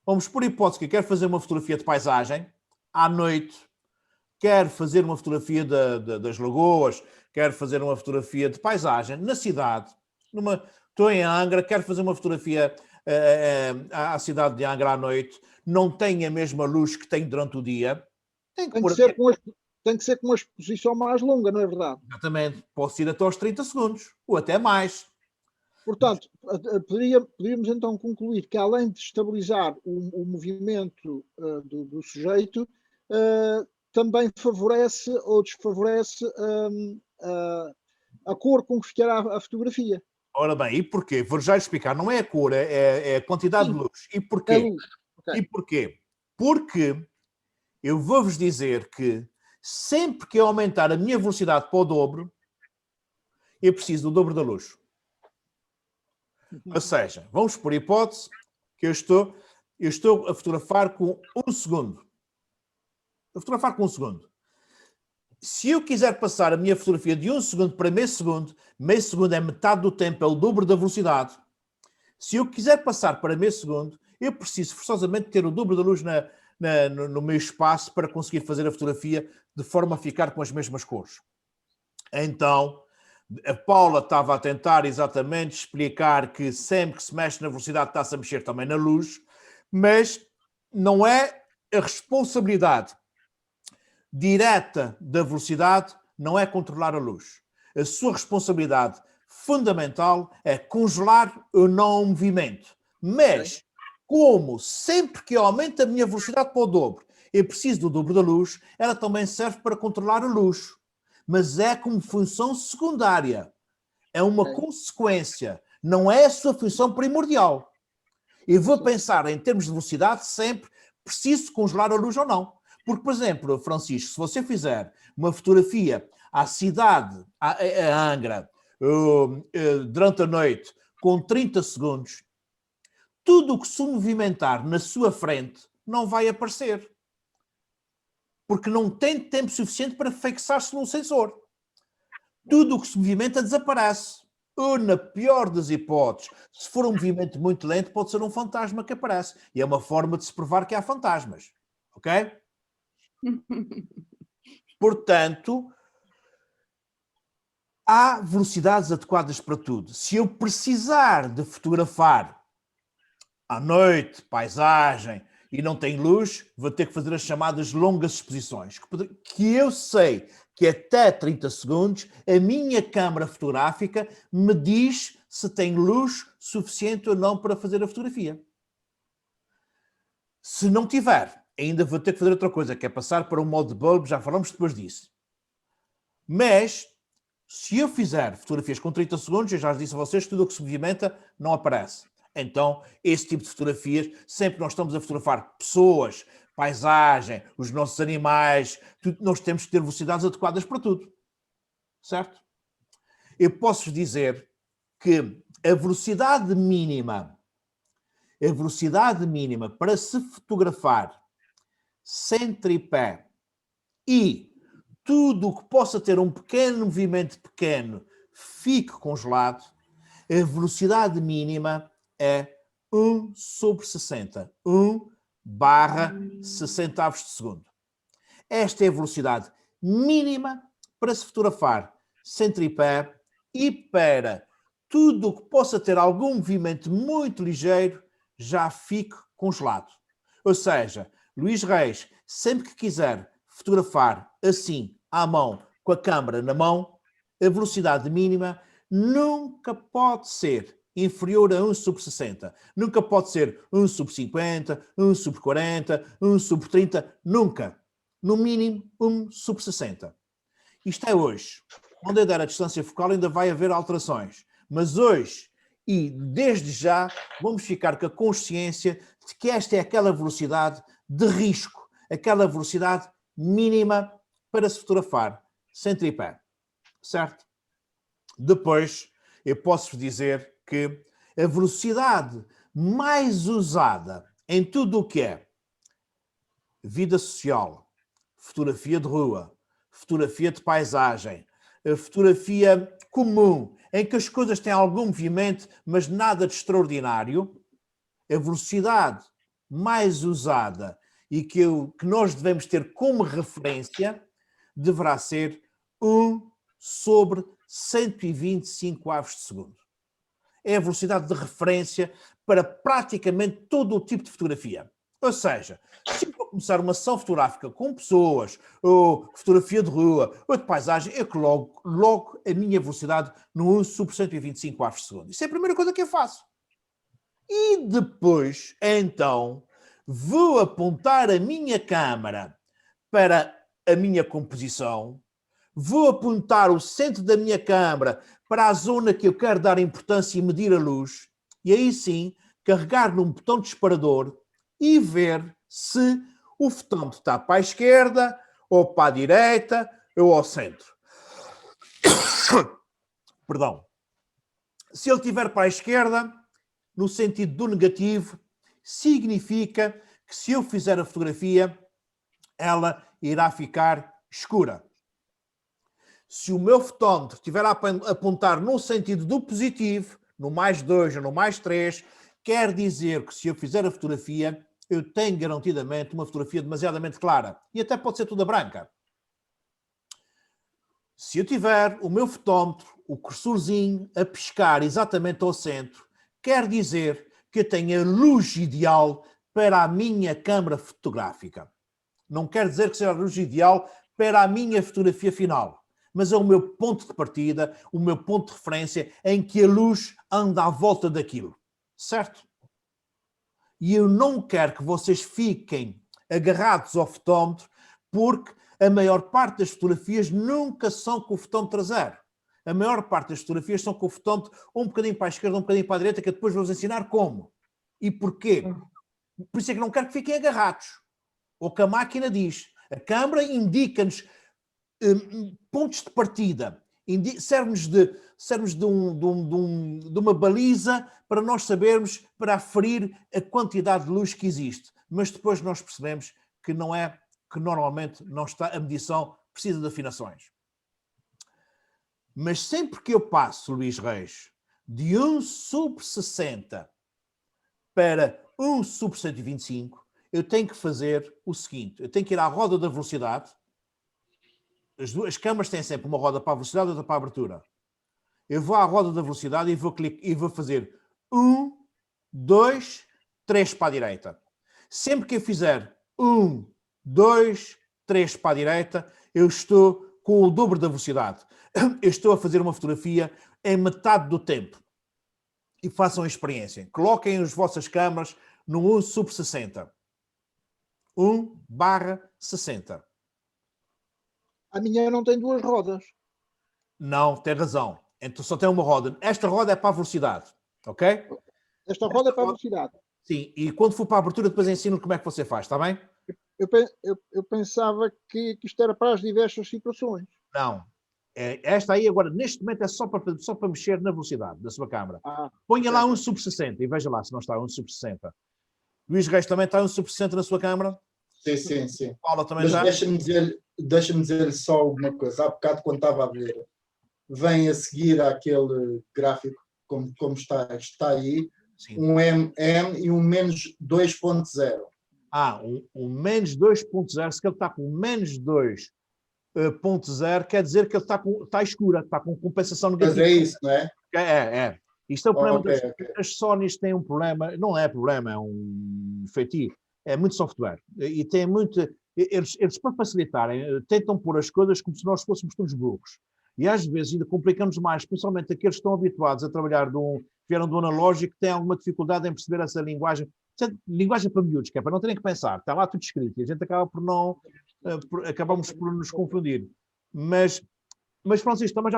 Vamos por hipótese que eu quero fazer uma fotografia de paisagem à noite, quero fazer uma fotografia das lagoas, quero fazer uma fotografia de paisagem na cidade, estou em Angra, quero fazer uma fotografia à cidade de Angra à noite, não tenho a mesma luz que tenho durante o dia.
Tem que ser com uma exposição mais longa, não é verdade?
Exatamente. Posso ir até aos 30 segundos, ou até mais.
Portanto, poderíamos então concluir que, além de estabilizar o movimento do sujeito, também favorece ou desfavorece a cor com que ficará a fotografia.
Ora bem, e porquê? Vou já explicar. Não é a cor, é a quantidade de luz. E porquê?
É luz. Okay.
E porquê? Porque eu vou-vos dizer que sempre que eu aumentar a minha velocidade para o dobro, eu preciso do dobro da luz. Ou seja, vamos por hipótese que eu estou a fotografar com 1 segundo. A fotografar com 1 segundo. Se eu quiser passar a minha fotografia de 1 segundo para meio segundo é metade do tempo, é o dobro da velocidade. Se eu quiser passar para meio segundo, eu preciso forçosamente ter o dobro da luz no meu espaço para conseguir fazer a fotografia de forma a ficar com as mesmas cores. Então, a Paula estava a tentar exatamente explicar que sempre que se mexe na velocidade está-se a mexer também na luz, mas não é a responsabilidade direta da velocidade, não é controlar a luz. A sua responsabilidade fundamental é congelar o não movimento. Mas, como sempre que eu aumento a minha velocidade para o dobro, eu preciso do dobro da luz, ela também serve para controlar a luz. Mas é como função secundária. É uma consequência. Não é a sua função primordial. Eu vou pensar em termos de velocidade sempre, preciso congelar a luz ou não. Porque, por exemplo, Francisco, se você fizer uma fotografia à cidade, a Angra, durante a noite, com 30 segundos, tudo o que se movimentar na sua frente não vai aparecer. Porque não tem tempo suficiente para fixar-se num sensor. Tudo o que se movimenta desaparece. Ou, na pior das hipóteses, se for um movimento muito lento, pode ser um fantasma que aparece. E é uma forma de se provar que há fantasmas. Ok? Portanto, há velocidades adequadas para tudo. Se eu precisar de fotografar à noite, paisagem, e não tem luz, vou ter que fazer as chamadas longas exposições, que eu sei que até 30 segundos a minha câmara fotográfica me diz se tem luz suficiente ou não para fazer a fotografia. Se não tiver, ainda vou ter que fazer outra coisa, que é passar para um modo de bulb, já falamos depois disso. Mas, se eu fizer fotografias com 30 segundos, eu já disse a vocês que tudo o que se movimenta não aparece. Então, esse tipo de fotografias, sempre que nós estamos a fotografar pessoas, paisagem, os nossos animais, nós temos que ter velocidades adequadas para tudo. Certo? Eu posso dizer que a velocidade mínima para se fotografar sem tripé e tudo o que possa ter um pequeno movimento pequeno fique congelado, a velocidade mínima é 1/60. 1/60 de segundo. Esta é a velocidade mínima para se fotografar sem tripé e para tudo o que possa ter algum movimento muito ligeiro já fique congelado. Ou seja, Luís Reis, sempre que quiser fotografar assim, à mão, com a câmera na mão, a velocidade mínima nunca pode ser inferior a 1/60. Nunca pode ser 1/50, 1/40, 1/30, nunca. no mínimo 1/60. Isto é hoje. Onde eu der a distância focal ainda vai haver alterações. Mas hoje, e desde já, vamos ficar com a consciência de que esta é aquela velocidade de risco, aquela velocidade mínima para se fotografar sem tripé. Certo? Depois, eu posso dizer que a velocidade mais usada em tudo o que é vida social, fotografia de rua, fotografia de paisagem, a fotografia comum, em que as coisas têm algum movimento, mas nada de extraordinário, a velocidade mais usada e que nós devemos ter como referência deverá ser 1/125 avos de segundo. É a velocidade de referência para praticamente todo o tipo de fotografia. Ou seja, se eu vou começar uma sessão fotográfica com pessoas, ou fotografia de rua, ou de paisagem, eu coloco logo a minha velocidade no 1/125 avos de segundo. Isso é a primeira coisa que eu faço. E depois, então, vou apontar a minha câmara para a minha composição, vou apontar o centro da minha câmara para a zona que eu quero dar importância e medir a luz, e aí sim, carregar num botão disparador e ver se o fotómetro está para a esquerda, ou para a direita, ou ao centro. Perdão. Se ele estiver para a esquerda, no sentido do negativo, significa que se eu fizer a fotografia, ela irá ficar escura. Se o meu fotómetro estiver a apontar no sentido do positivo, no +2 ou no +3, quer dizer que se eu fizer a fotografia, eu tenho garantidamente uma fotografia demasiadamente clara. E até pode ser toda branca. Se eu tiver o meu fotómetro, o cursorzinho, a piscar exatamente ao centro, quer dizer que eu tenho a luz ideal para a minha câmara fotográfica. Não quer dizer que seja a luz ideal para a minha fotografia final, mas é o meu ponto de partida, o meu ponto de referência em que a luz anda à volta daquilo. Certo? E eu não quero que vocês fiquem agarrados ao fotómetro, porque a maior parte das fotografias nunca são com o fotómetro a zero. A maior parte das fotografias são com o fotómetro um bocadinho para a esquerda, um bocadinho para a direita, que eu depois vou-vos ensinar como. E porquê? Por isso é que não quero que fiquem agarrados. O que a máquina diz. A câmara indica-nos pontos de partida. Serve-nos de uma baliza para nós sabermos, para aferir a quantidade de luz que existe. Mas depois nós percebemos que não é, que normalmente não está, a medição precisa de afinações. Mas sempre que eu passo, Luís Reis, de 1/60 para 1/125, eu tenho que fazer o seguinte, eu tenho que ir à roda da velocidade. As câmaras têm sempre uma roda para a velocidade e outra para a abertura. Eu vou à roda da velocidade e vou fazer 1, 2, 3 para a direita. Sempre que eu fizer 1, 2, 3 para a direita, eu estou com o dobro da velocidade. Eu estou a fazer uma fotografia em metade do tempo. E façam a experiência. Coloquem as vossas câmaras no 1/60. 1/60.
A minha não tem duas rodas.
Não, tem razão. Então só tem uma roda. Esta roda é para a velocidade, ok?
Esta roda é para a velocidade.
Sim, e quando for para a abertura depois ensino como é que você faz, está bem?
Eu pensava que isto era para as diversas situações.
Não. Esta aí agora, neste momento, é só para mexer na velocidade da sua câmara. Ponha lá 1/60 e veja lá se não está 1/60. Luís Reis também está 1/60 na sua câmara?
Sim.
Paula também
Mas
já?
deixa-me dizer só uma coisa. Há bocado, quando estava a ver, vem a seguir àquele gráfico, como está aí, sim. Um MM e um -2.0.
Um -2.0, se ele está com -2.0, quer dizer que ele está escura, está com compensação negativa.
Mas é isso, não é?
É. Isto é o problema
Okay.
As Sonys têm um problema, não é problema, é um feitio, é muito software. E tem muito. Eles para facilitarem, tentam pôr as coisas como se nós fôssemos todos burros. E às vezes ainda complicamos mais, principalmente aqueles que estão habituados a trabalhar vieram do analógico, têm alguma dificuldade em perceber essa linguagem. Linguagem para miúdos, que é para não terem que pensar, está lá tudo escrito, e a gente acaba por não acabamos por nos confundir. Mas Francisco, também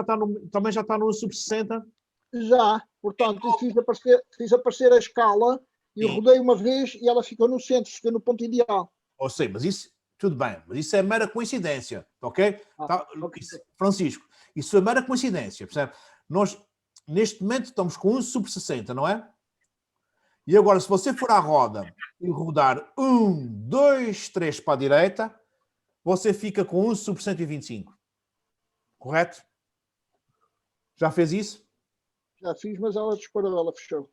já está no sub-60?
Já, portanto, eu fiz aparecer a escala e
Sim.
rodei uma vez e ela ficou no centro, ficou no ponto ideal.
Ou sei, mas isso, tudo bem, mas isso é mera coincidência, ok?
Ok.
Francisco, isso é mera coincidência, percebe? Nós, neste momento, estamos com um sub-60, não é? E agora, se você for à roda e rodar 1, 2, 3 para a direita, você fica com um sub-125. Correto? Já fez isso?
Já fiz, mas ela disparou, ela fechou.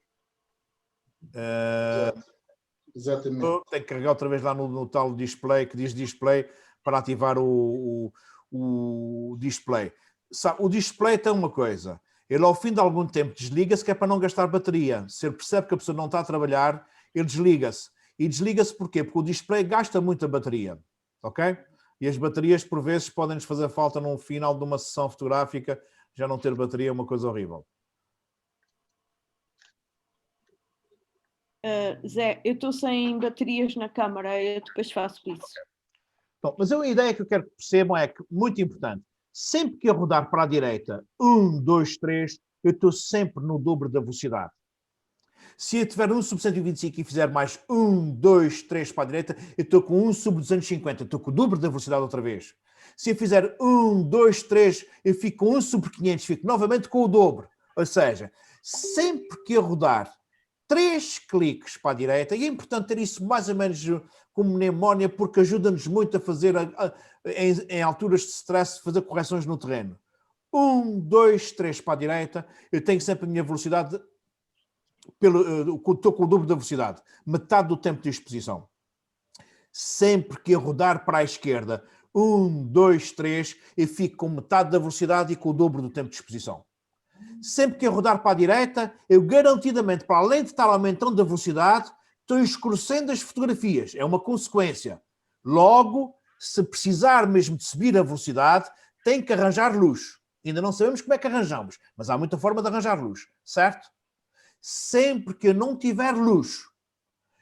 Exatamente.
Tem que carregar outra vez lá no tal display, que diz display, para ativar o display. Sabe, o display tem uma coisa. Ele, ao fim de algum tempo, desliga-se, que é para não gastar bateria. Se ele percebe que a pessoa não está a trabalhar, ele desliga-se. E desliga-se porquê? Porque o display gasta muita bateria. Ok? E as baterias, por vezes, podem-nos fazer falta no final de uma sessão fotográfica. Já não ter bateria é uma coisa horrível.
Zé, eu estou sem baterias na câmara, eu depois faço isso.
Bom, mas a ideia que eu quero que percebam é que, muito importante, sempre que eu rodar para a direita, 1, 2, 3, eu estou sempre no dobro da velocidade. Se eu tiver um sub 125 e fizer mais 1, 2, 3 para a direita, eu estou com um sub 250, estou com o dobro da velocidade outra vez. Se eu fizer 1, 2, 3, eu fico com um sub 500, fico novamente com o dobro. Ou seja, sempre que eu rodar 3 cliques para a direita, e é importante ter isso mais ou menos como mnemónia, porque ajuda-nos muito a fazer, em alturas de stress, fazer correções no terreno. 1, 2, 3 para a direita, eu tenho sempre a minha velocidade, estou com o dobro da velocidade, metade do tempo de exposição. Sempre que eu rodar para a esquerda, 1, 2, 3, eu fico com metade da velocidade e com o dobro do tempo de exposição. Sempre que eu rodar para a direita, eu garantidamente, para além de estar aumentando a velocidade, estou escurecendo as fotografias. É uma consequência. Logo, se precisar mesmo de subir a velocidade, tem que arranjar luz. Ainda não sabemos como é que arranjamos, mas há muita forma de arranjar luz, certo? Sempre que eu não tiver luz,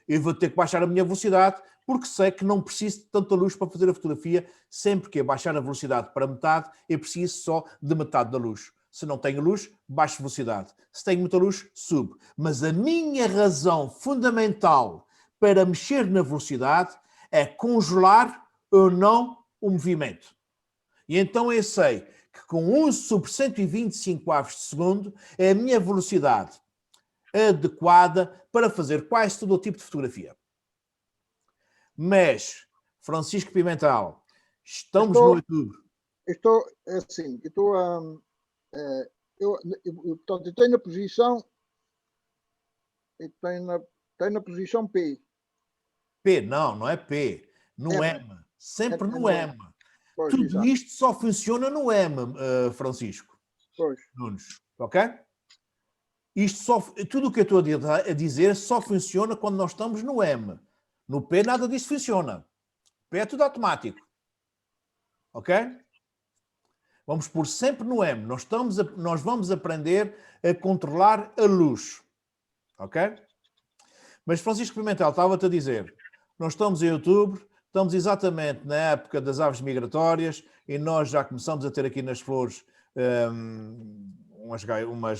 eu vou ter que baixar a minha velocidade, porque sei que não preciso de tanta luz para fazer a fotografia. Sempre que eu baixar a velocidade para metade, eu preciso só de metade da luz. Se não tenho luz, baixo velocidade. Se tenho muita luz, subo. Mas a minha razão fundamental para mexer na velocidade é congelar ou não o movimento. E então eu sei que com 1 sobre 125 avos de segundo é a minha velocidade adequada para fazer quase todo o tipo de fotografia. Mas, Francisco Pimentel, estamos no YouTube.
Portanto, eu tenho na posição, tenho na posição P.
P, não é P, no M. Sempre no M.
Pois,
tudo
exato.
isto só funciona no M, Francisco.
Pois.
Nunes, ok? Tudo o que eu estou a dizer só funciona quando nós estamos no M. No P nada disso funciona. P é tudo automático. Ok? Vamos pôr sempre no M. Nós vamos aprender a controlar a luz. Ok? Mas Francisco Pimentel, estava-te a dizer, nós estamos em outubro, estamos exatamente na época das aves migratórias e nós já começamos a ter aqui nas flores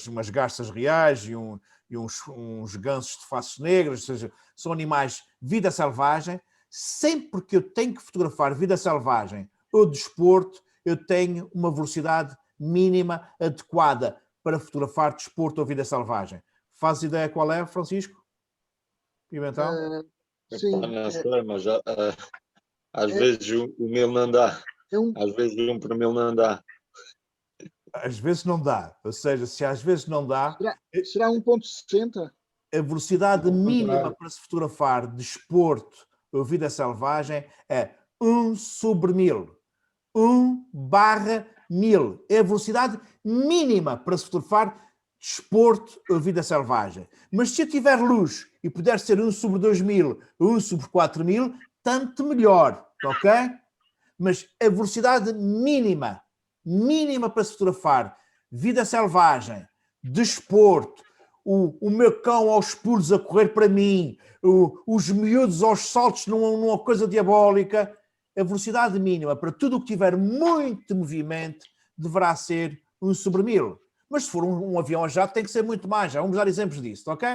umas garças reais e uns gansos de faces negras, ou seja, são animais vida selvagem. Sempre que eu tenho que fotografar vida selvagem ou desporto, eu tenho uma velocidade mínima adequada para fotografar desporto ou vida selvagem. Fazes ideia qual é, Francisco Pimentel?
Sim.
Não sei, mas às vezes o meu não dá. Às vezes um para o meu não dá.
Às vezes não dá. Ou seja, se às vezes não dá...
Será 1.60?
A velocidade mínima para se fotografar desporto ou vida selvagem é 1 sobre 1000. 1/1000. É a velocidade mínima para se fotografar desporto ou vida selvagem. Mas se eu tiver luz e puder ser 1 sobre 2000, 1 sobre 4000, tanto melhor, ok? Mas a velocidade mínima para se fotografar vida selvagem, desporto, o meu cão aos pulos a correr para mim, os miúdos aos saltos numa coisa diabólica, a velocidade mínima para tudo o que tiver muito movimento deverá ser 1/1000. Mas se for um avião a jato tem que ser muito mais. Já vamos dar exemplos disso, ok?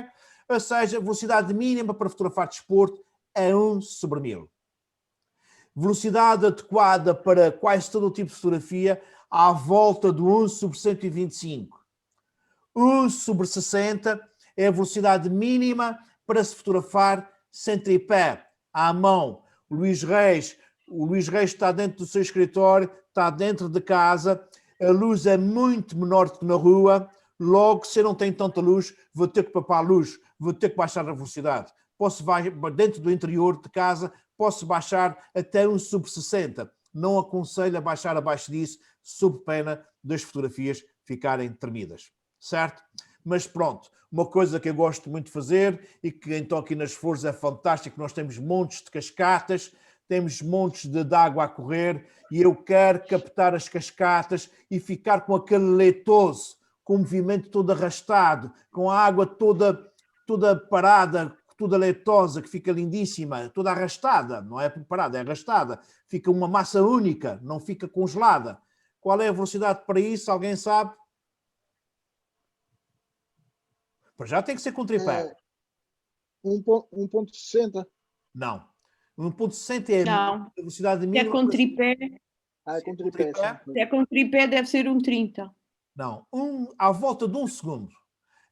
Ou seja, velocidade mínima para fotografar desporto é 1/1000. Velocidade adequada para quase todo o tipo de fotografia à volta do 1/125. 1/60 é a velocidade mínima para se fotografar sem tripé, à mão. O Luís Reis está dentro do seu escritório, está dentro de casa, a luz é muito menor do que na rua, logo, se eu não tenho tanta luz, vou ter que papar a luz, vou ter que baixar a velocidade. Dentro do interior de casa, posso baixar até 1/60. Não aconselho a baixar abaixo disso, sob pena das fotografias ficarem tremidas. Certo? Mas pronto, uma coisa que eu gosto muito de fazer e que então aqui nas Flores é fantástico, nós temos montes de cascatas, temos montes de água a correr e eu quero captar as cascatas e ficar com aquele leitoso, com o movimento todo arrastado, com a água toda parada, toda leitosa, que fica lindíssima, toda arrastada, não é parada, é arrastada, fica uma massa única, não fica congelada. Qual é a velocidade para isso? Alguém sabe? Para já tem que ser com tripé.
1.60.
Não. 1.60 é a velocidade
Se
mínima.
é com tripé.
É com tripé.
Se é com tripé, deve ser 1/30.
Não. À volta de 1 segundo.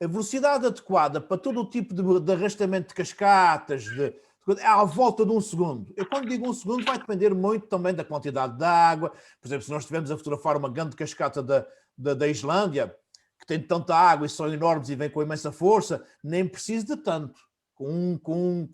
A velocidade adequada para todo o tipo de arrastamento de cascatas é à volta de 1 segundo. Eu quando digo 1 segundo vai depender muito também da quantidade de água. Por exemplo, se nós estivermos a fotografar uma grande cascata da Islândia, que tem tanta água e são enormes e vem com imensa força, nem preciso de tanto. Com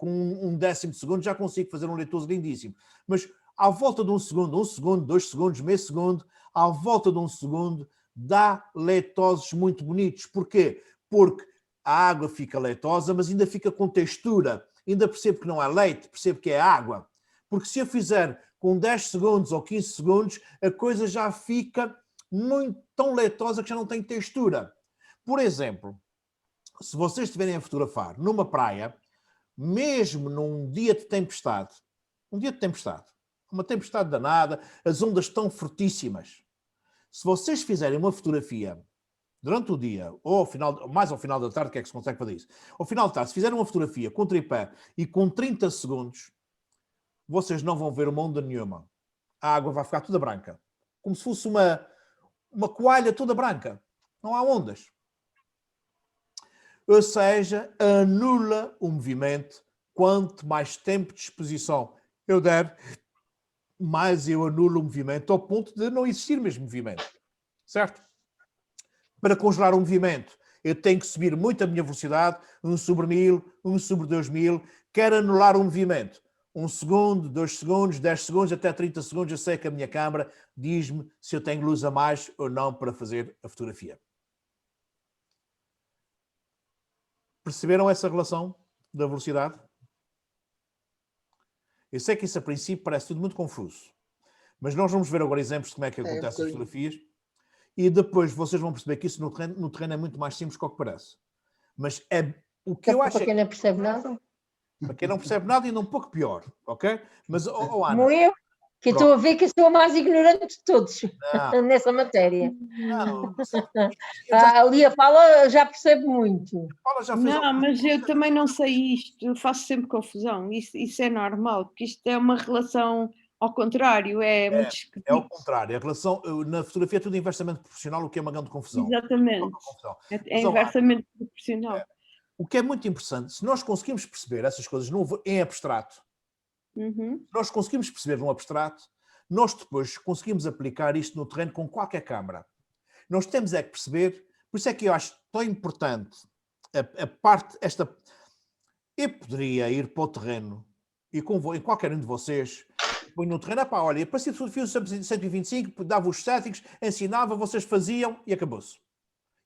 um décimo de segundo já consigo fazer um leitoso lindíssimo. Mas à volta de 1 segundo, 1 segundo, 2 segundos, meio segundo, à volta de 1 segundo, dá leitosos muito bonitos. Porquê? Porque a água fica leitosa, mas ainda fica com textura. Ainda percebo que não é leite, percebo que é água. Porque se eu fizer com 10 segundos ou 15 segundos, a coisa já fica muito tão leitosa que já não tem textura. Por exemplo, se vocês estiverem a fotografar numa praia, mesmo num dia de tempestade, uma tempestade danada, as ondas estão fortíssimas. Se vocês fizerem uma fotografia durante o dia, ou mais ao final da tarde, que é que se consegue fazer isso? Ao final da tarde, se fizerem uma fotografia com tripé e com 30 segundos, vocês não vão ver uma onda nenhuma. A água vai ficar toda branca. Como se fosse uma coalha toda branca. Não há ondas. Ou seja, anula o movimento. Quanto mais tempo de exposição eu der, mais eu anulo o movimento, ao ponto de não existir mesmo movimento. Certo? Para congelar o movimento, eu tenho que subir muito a minha velocidade, 1/1000, 1/2000, quero anular o movimento. 1 segundo, 2 segundos, 10 segundos, até 30 segundos, eu sei que a minha câmara diz-me se eu tenho luz a mais ou não para fazer a fotografia. Perceberam essa relação da velocidade? Eu sei que isso a princípio parece tudo muito confuso, mas nós vamos ver agora exemplos de como é que acontecem as fotografias e depois vocês vão perceber que isso no terreno é muito mais simples do que o que parece. Mas o que eu acho
para quem não percebe nada.
Para quem não percebe nada, ainda um pouco pior, ok? Mas, Ana...
Como eu, que estou a ver que sou a mais ignorante de todos nessa matéria.
Não.
Ali a Paula já percebe muito.
Não, mas eu também não sei isto, eu faço sempre confusão, isso é normal, porque isto é uma relação ao contrário, muito esquisito.
É ao contrário, a relação, na fotografia é tudo inversamente proporcional, o que é uma grande confusão.
Exatamente, é inversamente proporcional.
O que é muito interessante, se nós conseguimos perceber essas coisas em abstrato, se nós conseguimos perceber num abstrato, nós depois conseguimos aplicar isto no terreno com qualquer câmara. Nós temos é que perceber, por isso é que eu acho tão importante a parte, eu poderia ir para o terreno e em qualquer um de vocês, põe no terreno, olha, aparecia fotografia do 125, dava os settings, ensinava, vocês faziam e acabou-se.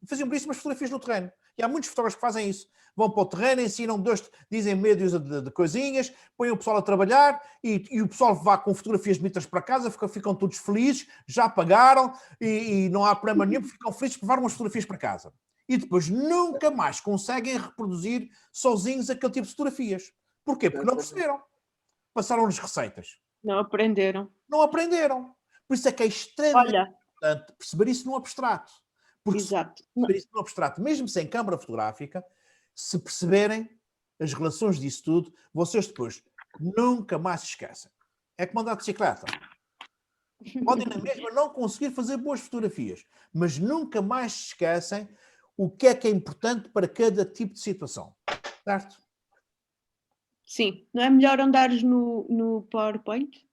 E faziam belíssimas fotografias no terreno. E há muitos fotógrafos que fazem isso. Vão para o terreno, ensinam dizem médios de coisinhas, põem o pessoal a trabalhar e o pessoal vá com fotografias bonitas para casa, ficam todos felizes, já pagaram e não há problema nenhum, ficam felizes por levar umas fotografias para casa. E depois nunca mais conseguem reproduzir sozinhos aquele tipo de fotografias. Porquê? Porque não perceberam. Passaram-lhes receitas.
Não aprenderam.
Não aprenderam. Por isso é que é extremamente importante perceber isso no abstrato. Porque
exato.
se perceber isso no abstrato, mesmo sem câmara fotográfica, se perceberem as relações disso tudo, vocês depois nunca mais se esquecem. É como andar de bicicleta. Podem na mesma não conseguir fazer boas fotografias, mas nunca mais se esquecem o que é importante para cada tipo de situação. Certo?
Sim. Não é melhor andares no PowerPoint?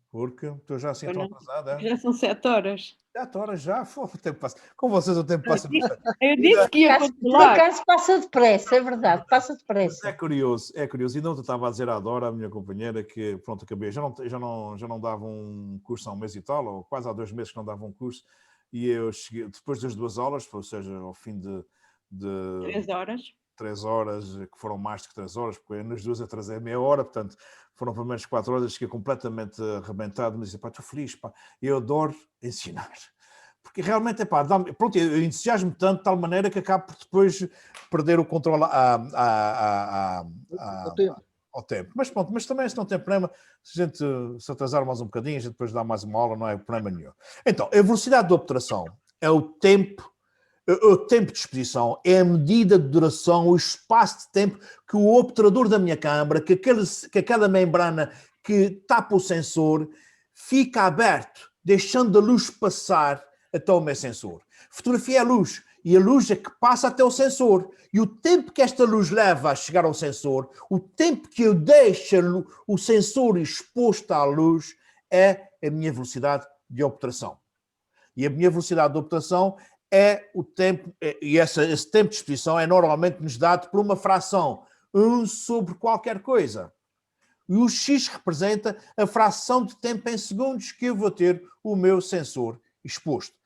Porque estou já assim tão atrasado. É?
Já são 7 horas.
7 horas já, o tempo passa. Com vocês o tempo passa.
Eu disse que ia
Por
controlar.
acaso passa depressa, é verdade, passa depressa.
É curioso. E não te estava a dizer à Dora, a minha companheira, que pronto, acabei. Já não dava um curso há um mês e tal, ou quase há 2 meses que não dava um curso, e eu cheguei, depois das 2 aulas, ou seja, ao fim de
3 horas.
3 horas, que foram mais de 3 horas, porque nas 2 atrasei meia hora, portanto, foram pelo menos 4 horas, cheguei completamente arrebentado, mas disse, pá, estou feliz, pá, eu adoro ensinar. Porque realmente, pá, pronto, eu entusiasmo tanto de tal maneira que acabo por depois perder o controle ao tempo. Mas pronto, mas também se não tem problema, se a gente se atrasar mais um bocadinho, a gente depois dá mais uma aula, não é problema nenhum. Então, a velocidade de obturação é o tempo de exposição, é a medida de duração, o espaço de tempo que o obturador da minha câmara, que aquela membrana que tapa o sensor, fica aberto, deixando a luz passar até o meu sensor. Fotografia é a luz, e a luz é que passa até o sensor. E o tempo que esta luz leva a chegar ao sensor, o tempo que eu deixo o sensor exposto à luz, é a minha velocidade de obturação. E a minha velocidade de obturação é o tempo, e esse tempo de exposição é normalmente nos dado por uma fração, 1 sobre qualquer coisa. E o X representa a fração de tempo em segundos que eu vou ter o meu sensor exposto.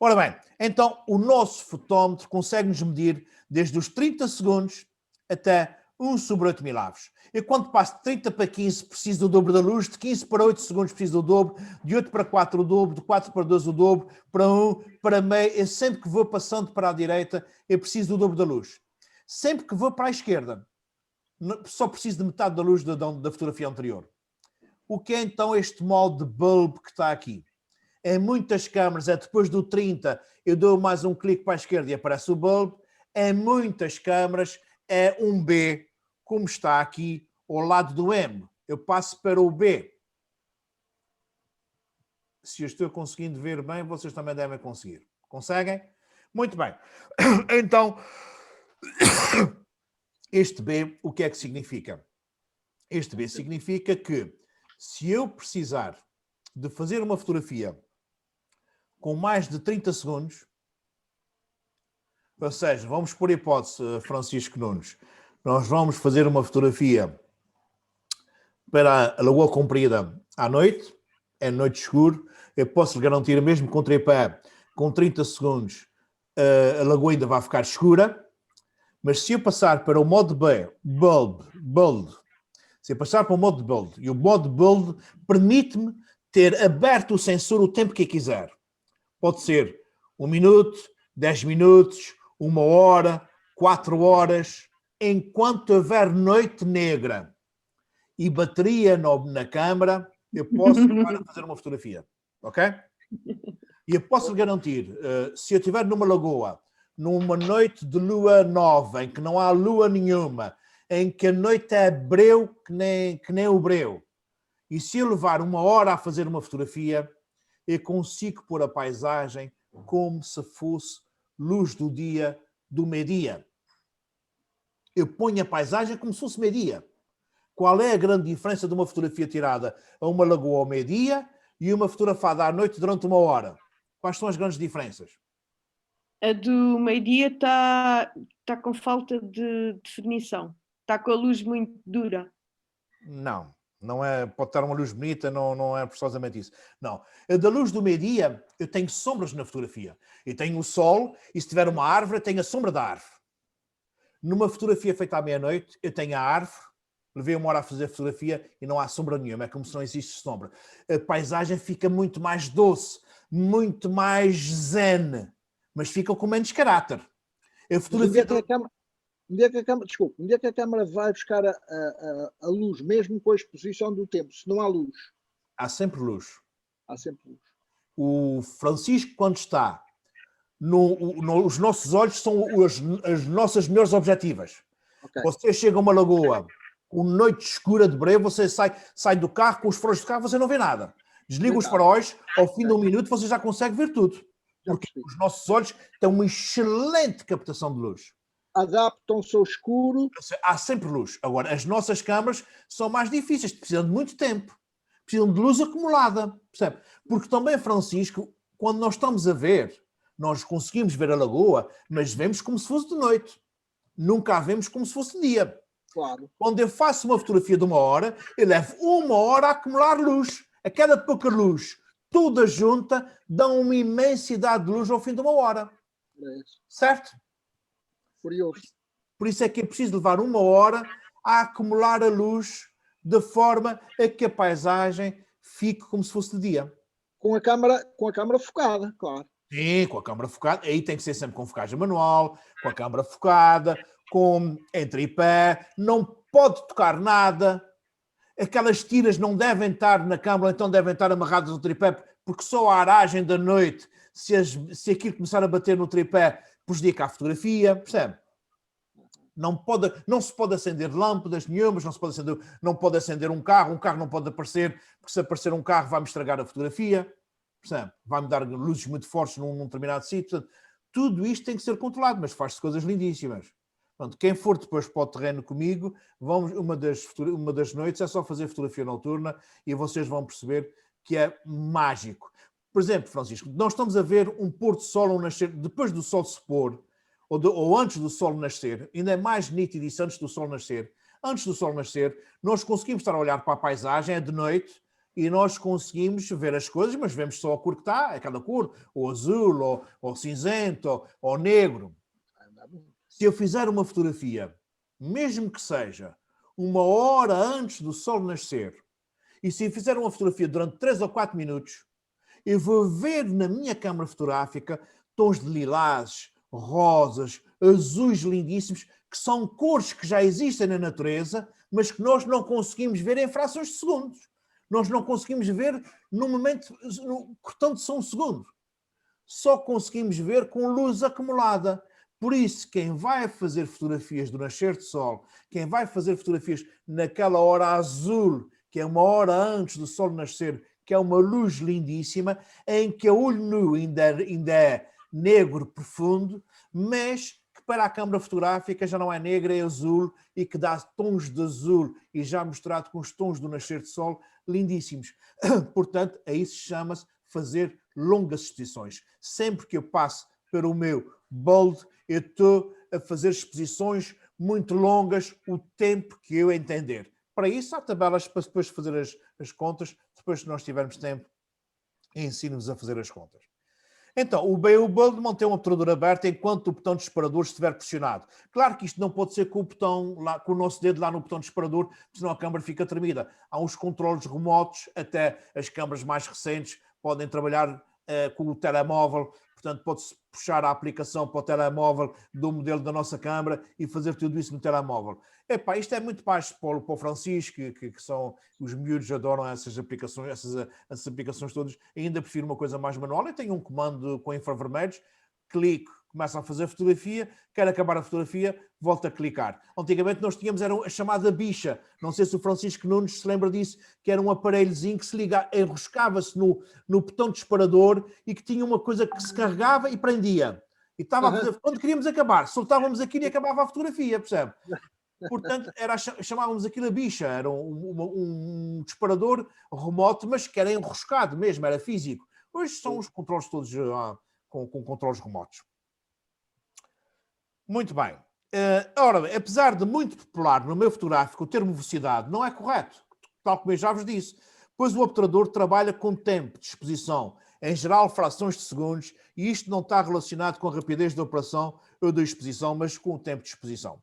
Ora bem, então o nosso fotómetro consegue-nos medir desde os 30 segundos até 1 sobre 8.000 avos. Eu quando passo de 30 para 15 preciso do dobro da luz, de 15 para 8 segundos preciso do dobro, de 8 para 4 o dobro, de 4 para 2 o dobro, para 1, para meio, eu sempre que vou passando para a direita eu preciso do dobro da luz. Sempre que vou para a esquerda, só preciso de metade da luz da fotografia anterior. O que é então este modo de bulb que está aqui? Em muitas câmaras, é depois do 30, eu dou mais um clique para a esquerda e aparece o bulb. Em muitas câmaras é um B, como está aqui ao lado do M. Eu passo para o B. Se eu estou conseguindo ver bem, vocês também devem conseguir. Conseguem? Muito bem. Então, este B, o que é que significa? Este B significa que se eu precisar de fazer uma fotografia com mais de 30 segundos, ou seja, vamos por hipótese, Francisco Nunes, nós vamos fazer uma fotografia para a Lagoa Comprida à noite, é noite escuro, eu posso lhe garantir, mesmo com tripé, com 30 segundos, a lagoa ainda vai ficar escura, mas se eu passar para o modo B, bulb, se eu passar para o modo bulb, e o modo bulb permite-me ter aberto o sensor o tempo que eu quiser. Pode ser 1 minuto, 10 minutos, 1 hora, 4 horas, enquanto houver noite negra e bateria na câmara, eu posso fazer uma fotografia, ok? E eu posso lhe garantir, se eu estiver numa lagoa, numa noite de lua nova, em que não há lua nenhuma, em que a noite é breu que nem o breu, e se eu levar 1 hora a fazer uma fotografia, eu consigo pôr a paisagem como se fosse luz do dia, do meio-dia. Eu ponho a paisagem como se fosse meio-dia. Qual é a grande diferença de uma fotografia tirada a uma lagoa ao meio-dia e uma fotografada à noite durante 1 hora? Quais são as grandes diferenças?
A do meio-dia está com falta de definição. Está com a luz muito dura.
Não é, pode estar uma luz bonita, não é precisamente isso. Não. A da luz do meio-dia, eu tenho sombras na fotografia. Eu tenho o sol e se tiver uma árvore, eu tenho a sombra da árvore. Numa fotografia feita à meia-noite, eu tenho a árvore, levei 1 hora a fazer a fotografia e não há sombra nenhuma, é como se não existe sombra. A paisagem fica muito mais doce, muito mais zen, mas fica com menos caráter. A fotografia...
onde é que a câmara, desculpe, onde é que a câmara vai buscar a luz, mesmo com a exposição do tempo? Se não há luz,
Há sempre luz.
há sempre luz.
O Francisco, quando está, os nossos olhos são as nossas melhores objetivas.
Ok.
Você chega a uma lagoa com noite escura de breu, você sai do carro, com os faróis do carro, você não vê nada. Desliga os faróis, ao fim de um minuto você já consegue ver tudo.
Já
Porque
percebi.
os nossos olhos têm uma excelente captação de luz.
Adaptam-se ao escuro.
Há sempre luz. Agora, as nossas câmaras são mais difíceis, precisam de muito tempo. Precisam de luz acumulada, percebe? Porque também, Francisco, quando nós estamos a ver, nós conseguimos ver a lagoa, mas vemos como se fosse de noite. Nunca a vemos como se fosse de dia.
Claro.
Quando eu faço uma fotografia de 1 hora, eu levo 1 hora a acumular luz. A cada pouca luz, toda junta, dá uma imensidade de luz ao fim de 1 hora.
É isso.
Certo?
Curioso.
Por isso é que é preciso levar 1 hora a acumular a luz de forma a que a paisagem fique como se fosse de dia.
Com a câmara focada, claro.
Sim, com a câmara focada. Aí tem que ser sempre com focagem manual, com a câmara focada, em tripé. Não pode tocar nada. Aquelas tiras não devem estar na câmara, então devem estar amarradas no tripé, porque só a aragem da noite, se aquilo começar a bater no tripé, prejudica a fotografia, percebe? Não se pode acender lâmpadas nenhumas, não pode acender um carro não pode aparecer, porque se aparecer um carro vai-me estragar a fotografia, percebe? Vai-me dar luzes muito fortes num determinado sítio. Portanto, tudo isto tem que ser controlado, mas faz-se coisas lindíssimas. Portanto, quem for depois para o terreno comigo, uma das noites é só fazer fotografia noturna e vocês vão perceber que é mágico. Por exemplo, Francisco, nós estamos a ver um pôr do sol ou nascer, depois do sol se pôr, ou antes do sol nascer, ainda é mais nítido isso antes do sol nascer. Antes do sol nascer, nós conseguimos estar a olhar para a paisagem, é de noite, e nós conseguimos ver as coisas, mas vemos só a cor que está, aquela cor, ou azul, ou cinzento, ou negro. Se eu fizer uma fotografia, mesmo que seja 1 hora antes do sol nascer, e se eu fizer uma fotografia durante 3 ou 4 minutos, eu vou ver na minha câmara fotográfica tons de lilás, rosas, azuis lindíssimos, que são cores que já existem na natureza, mas que nós não conseguimos ver em frações de segundos. Nós não conseguimos ver no momento, portanto, só um segundo. Só conseguimos ver com luz acumulada. Por isso, quem vai fazer fotografias do nascer de sol, quem vai fazer fotografias naquela hora azul, que é 1 hora antes do sol nascer, que é uma luz lindíssima, em que a olho nu ainda é negro profundo, mas que para a câmara fotográfica já não é negra, é azul, e que dá tons de azul, e já misturado com os tons do nascer de sol, lindíssimos. Portanto, aí se chama-se fazer longas exposições. Sempre que eu passo para o meu bold, eu estou a fazer exposições muito longas, o tempo que eu entender. Para isso, há tabelas para depois fazer as contas, depois que nós tivermos tempo, ensino-nos a fazer as contas. Então, o bold mantém um obturador aberto enquanto o botão de disparador estiver pressionado. Claro que isto não pode ser com o nosso dedo lá no botão de disparador, senão a câmara fica tremida. Há uns controles remotos, até as câmaras mais recentes podem trabalhar com o telemóvel, portanto pode-se puxar a aplicação para o telemóvel do modelo da nossa câmara e fazer tudo isso no telemóvel. Epá, isto é muito mais para o Francisco, que são os miúdos, adoram essas aplicações, essas aplicações todas. Ainda prefiro uma coisa mais manual. Eu tenho um comando com infravermelhos, clico, começa a fazer fotografia, quero acabar a fotografia, volto a clicar. Antigamente nós tínhamos a chamada bicha, não sei se o Francisco Nunes se lembra disso, que era um aparelhozinho que se liga, enroscava-se no botão disparador e que tinha uma coisa que se carregava e prendia. E estava a fazer, quando queríamos acabar, soltávamos aquilo e acabava a fotografia, percebe? Portanto, chamávamos aquilo a bicha, era um disparador remoto, mas que era enroscado mesmo, era físico. Hoje são os controles todos com controles remotos. Muito bem. Ora bem, apesar de muito popular no meio fotográfico, o termo velocidade não é correto, tal como eu já vos disse, pois o obturador trabalha com tempo de exposição, em geral frações de segundos, e isto não está relacionado com a rapidez da operação ou da exposição, mas com o tempo de exposição.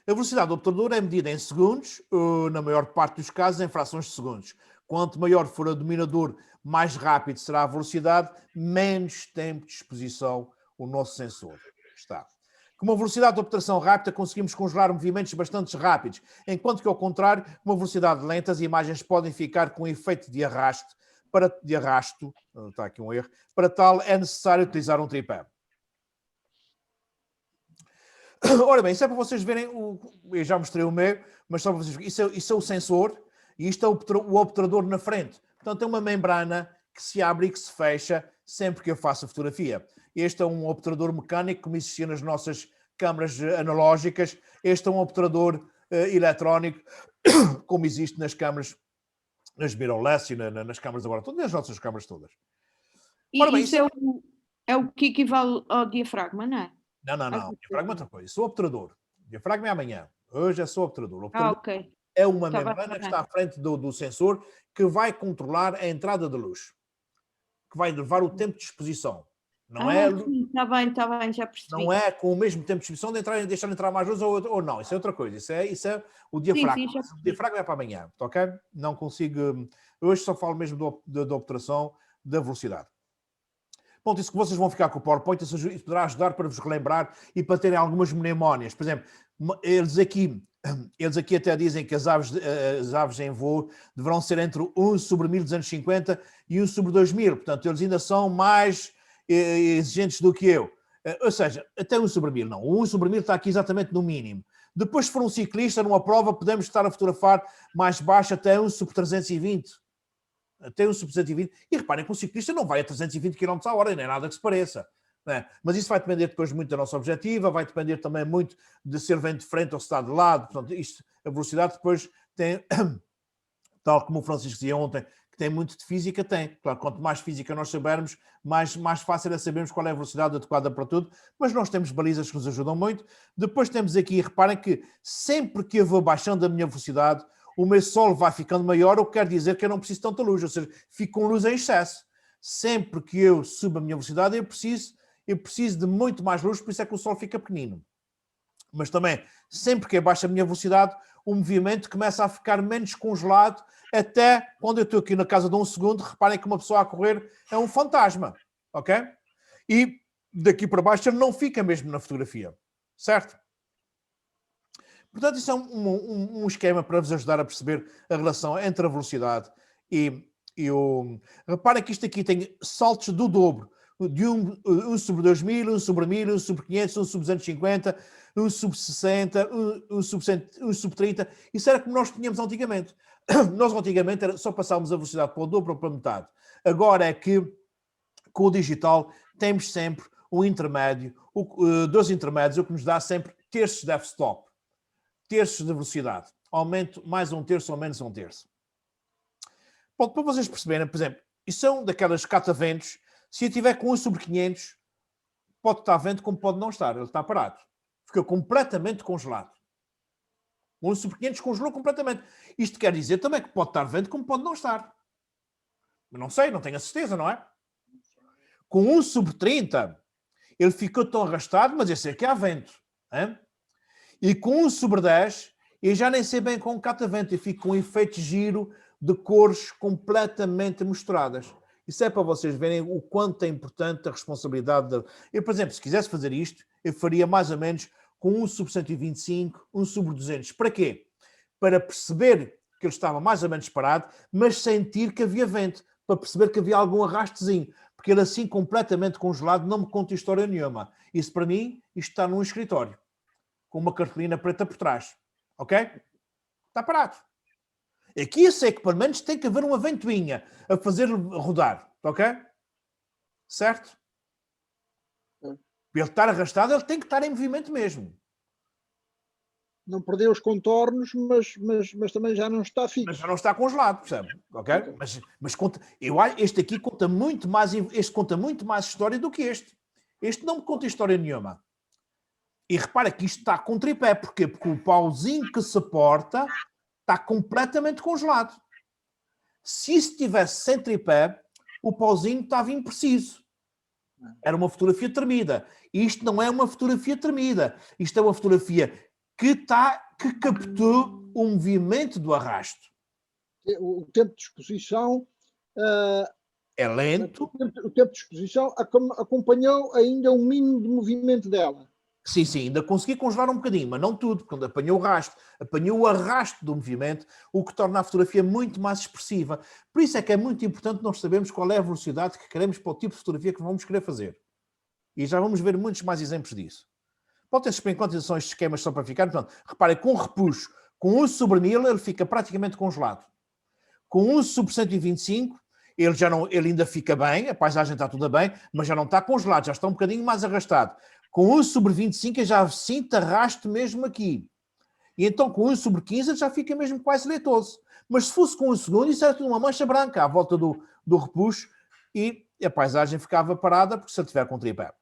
A velocidade do obturador é medida em segundos, ou, na maior parte dos casos, em frações de segundos. Quanto maior for o dominador, mais rápido será a velocidade, menos tempo de exposição o nosso sensor está. Com uma velocidade de obturação rápida, conseguimos congelar movimentos bastante rápidos, enquanto que, ao contrário, com uma velocidade lenta, as imagens podem ficar com efeito de arrasto. Está aqui um erro. Para tal, é necessário utilizar um tripé. Ora bem, isso é para vocês verem, eu já mostrei o meu, mas só para vocês verem, isso é o sensor e isto é o obturador na frente. Portanto, é uma membrana que se abre e que se fecha sempre que eu faço a fotografia. Este é um obturador mecânico, como existia nas nossas câmaras analógicas. Este é um obturador eletrónico, como existe nas câmaras, nas mirrorless e nas câmaras agora, todas nas nossas câmaras todas.
E ora bem, isso é o que equivale ao diafragma, não é?
Não. Diafragma é outra coisa. Sou obturador. Diafragma é amanhã. Hoje é só obturador.
Ok.
É uma membrana que está à frente do sensor que vai controlar a entrada de luz, que vai levar o tempo de exposição. Não é?
Sim, está bem, já percebi.
Não é com o mesmo tempo de exposição de deixar entrar mais luz ou não. Isso é outra coisa. Isso é o diafragma.
Sim,
o diafragma é para amanhã, ok? Não consigo. Hoje só falo mesmo da obturação da velocidade. Ponto, isso que vocês vão ficar com o PowerPoint, isso poderá ajudar para vos relembrar e para terem algumas mnemónias. Por exemplo, eles aqui até dizem que as aves em voo deverão ser entre 1/1000 dos anos 50 e 1/2000. Portanto, eles ainda são mais exigentes do que eu. Ou seja, até 1/1000 não. O 1/1000 está aqui exatamente no mínimo. Depois, se for um ciclista numa prova, podemos estar a fotografar mais baixo até 1/320. Até 1/320. E reparem que um ciclista não vai a 320 km a hora, nem nada que se pareça. É? Mas isso vai depender depois muito da nossa objetiva, vai depender também muito de ser vento de frente ou se está de lado. Portanto, a velocidade depois tem, tal como o Francisco dizia ontem, que tem muito de física, tem. Claro, quanto mais física nós sabermos, mais fácil é sabermos qual é a velocidade adequada para tudo, mas nós temos balizas que nos ajudam muito. Depois temos aqui, reparem que sempre que eu vou baixando a minha velocidade, o meu sol vai ficando maior, o que quer dizer que eu não preciso de tanta luz, ou seja, fico com luz em excesso. Sempre que eu subo a minha velocidade, eu preciso de muito mais luz, por isso é que o sol fica pequenino. Mas também, sempre que eu baixo a minha velocidade, o movimento começa a ficar menos congelado, até quando eu estou aqui na casa de 1 segundo, reparem que uma pessoa a correr é um fantasma, ok? E daqui para baixo ele não fica mesmo na fotografia, certo? Portanto, isso é um esquema para vos ajudar a perceber a relação entre a velocidade e o... Reparem que isto aqui tem saltos do dobro. De 1/2000, 1/1000, 1/500, 1/250, 1/60, 1/30. Isso era como nós tínhamos antigamente. Nós antigamente só passávamos a velocidade para o dobro ou para metade. Agora é que com o digital temos sempre um intermédio, dois intermédios, o que nos dá sempre terços de f-stop, terços de velocidade. Aumento mais 1/3 ou menos 1/3. Bom, para vocês perceberem, por exemplo, isso são daquelas cataventos. Se eu tiver com 1/500, pode estar vento como pode não estar. Ele está parado. Fica completamente congelado. O 1/500 congelou completamente. Isto quer dizer também que pode estar vento como pode não estar. Eu não sei, não tenho a certeza, não é? Com 1/30, ele ficou tão arrastado, mas eu sei que há vento. Hein? E com 1/10, eu já nem sei bem com o catavento. Eu fico com um efeito giro de cores completamente misturadas. Isso é para vocês verem o quanto é importante a responsabilidade. Eu, por exemplo, se quisesse fazer isto, eu faria mais ou menos com 1/125, 1/200. Para quê? Para perceber que ele estava mais ou menos parado, mas sentir que havia vento, para perceber que havia algum arrastezinho, porque ele assim completamente congelado não me conta história nenhuma. Isso para mim, isto está num escritório, com uma cartolina preta por trás. Ok? Está parado. Aqui eu sei que pelo menos tem que haver uma ventoinha a fazer rodar, ok? Certo? Para ele estar arrastado, ele tem que estar em movimento mesmo.
Não perdeu os contornos, mas também já não está fixo.
Mas já não está congelado, percebe? Ok? Mas conta, este aqui conta muito mais, este conta muito mais história do que este. Este não me conta história nenhuma. E repara que isto está com tripé. Porquê? Porque o pauzinho que se porta está completamente congelado. Se isso estivesse sem tripé, o pauzinho estava impreciso. Era uma fotografia tremida. Isto não é uma fotografia tremida. Isto é uma fotografia que captou o movimento do arrasto.
O tempo de exposição...
é lento.
O tempo de exposição acompanhou ainda um mínimo de movimento dela.
Sim, sim, ainda consegui congelar um bocadinho, mas não tudo, porque apanhou o rastro, apanhou o arrasto do movimento, o que torna a fotografia muito mais expressiva. Por isso é que é muito importante nós sabermos qual é a velocidade que queremos para o tipo de fotografia que vamos querer fazer. E já vamos ver muitos mais exemplos disso. Pode ter em consideração estes esquemas só para ficar. Portanto, reparem, com repuxo, com 1/1000 ele fica praticamente congelado. Com 1/125 ele ainda fica bem, a paisagem está tudo bem, mas já não está congelado, já está um bocadinho mais arrastado. Com 1/25 eu já sinto arrasto mesmo aqui. E então com 1/15 já fica mesmo quase leitoso. Mas se fosse com 1 segundo, isso era tudo uma mancha branca à volta do repuxo e a paisagem ficava parada, porque se ele tiver com tripé.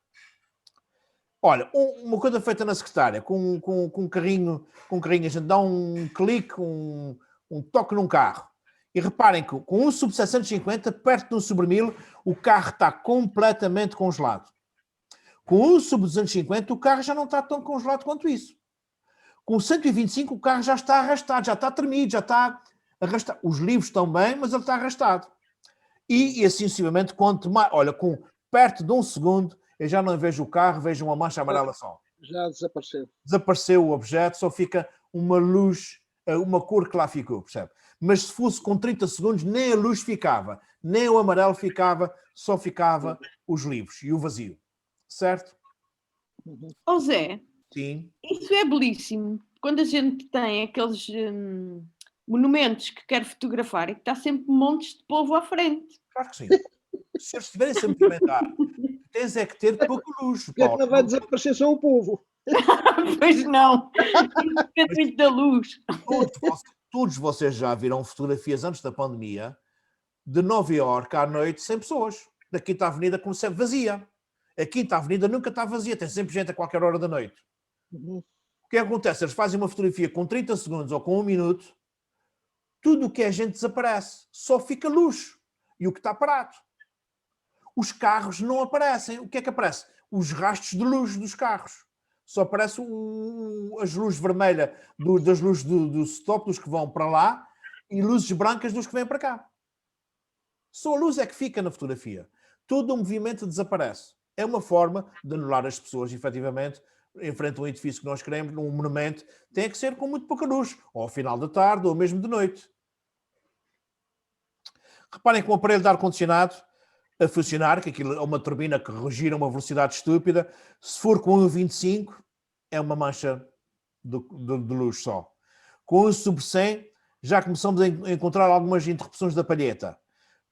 Olha, uma coisa feita na secretária, com um carrinho, a gente dá um clique, um toque num carro. E reparem que com 1/750, perto de 1/1000, o carro está completamente congelado. Com 1/250, o carro já não está tão congelado quanto isso. Com 125, o carro já está arrastado, já está tremido, já está arrastado. Os livros estão bem, mas ele está arrastado. E assim sucessivamente, quanto mais... Olha, com perto de 1 segundo, eu já não vejo o carro, vejo uma mancha amarela só.
Já desapareceu.
Desapareceu o objeto, só fica uma luz, uma cor que lá ficou, percebe? Mas se fosse com 30 segundos, nem a luz ficava, nem o amarelo ficava, só ficava os livros e o vazio. Certo?
Ó Zé,
Sim.
isso é belíssimo. Quando a gente tem aqueles monumentos que quer fotografar e que está sempre montes de povo à frente.
Claro que sim. Se eles estiverem a movimentar, tens é que ter pouca luz.
Porque é que não vai desaparecer só o povo?
Pois não. Tem muita luz.
Todos vocês já viram fotografias antes da pandemia de Nova Iorque à noite sem pessoas. Da Quinta Avenida como sempre vazia. A Quinta Avenida nunca está vazia, tem sempre gente a qualquer hora da noite. O que acontece? Eles fazem uma fotografia com 30 segundos ou com 1 minuto, tudo o que é gente desaparece, só fica luz. E o que está parado? Os carros não aparecem. O que é que aparece? Os rastros de luz dos carros. Só aparece as luzes vermelhas das luzes do stop, dos que vão para lá, e luzes brancas dos que vêm para cá. Só a luz é que fica na fotografia. Todo o movimento desaparece. É uma forma de anular as pessoas, efetivamente, em frente a um edifício que nós queremos, num monumento, tem que ser com muito pouca luz, ou ao final da tarde, ou mesmo de noite. Reparem que o aparelho de ar-condicionado a funcionar, que aquilo é uma turbina que gira a uma velocidade estúpida, se for com 1/25, é uma mancha de luz só. Com 1/100, já começamos a encontrar algumas interrupções da palheta.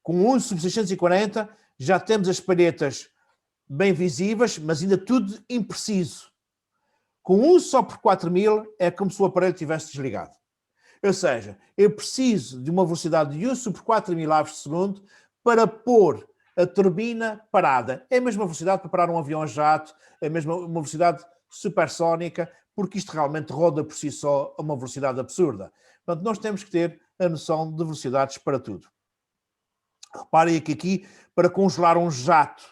Com 1/640, já temos as palhetas bem visíveis, mas ainda tudo impreciso. Com 1/4000 é como se o aparelho estivesse desligado. Ou seja, eu preciso de uma velocidade de 1/4000 aves de segundo para pôr a turbina parada. É a mesma velocidade para parar um avião a jato, é a mesma uma velocidade supersónica, porque isto realmente roda por si só a uma velocidade absurda. Portanto, nós temos que ter a noção de velocidades para tudo. Reparem que aqui, para congelar um jato,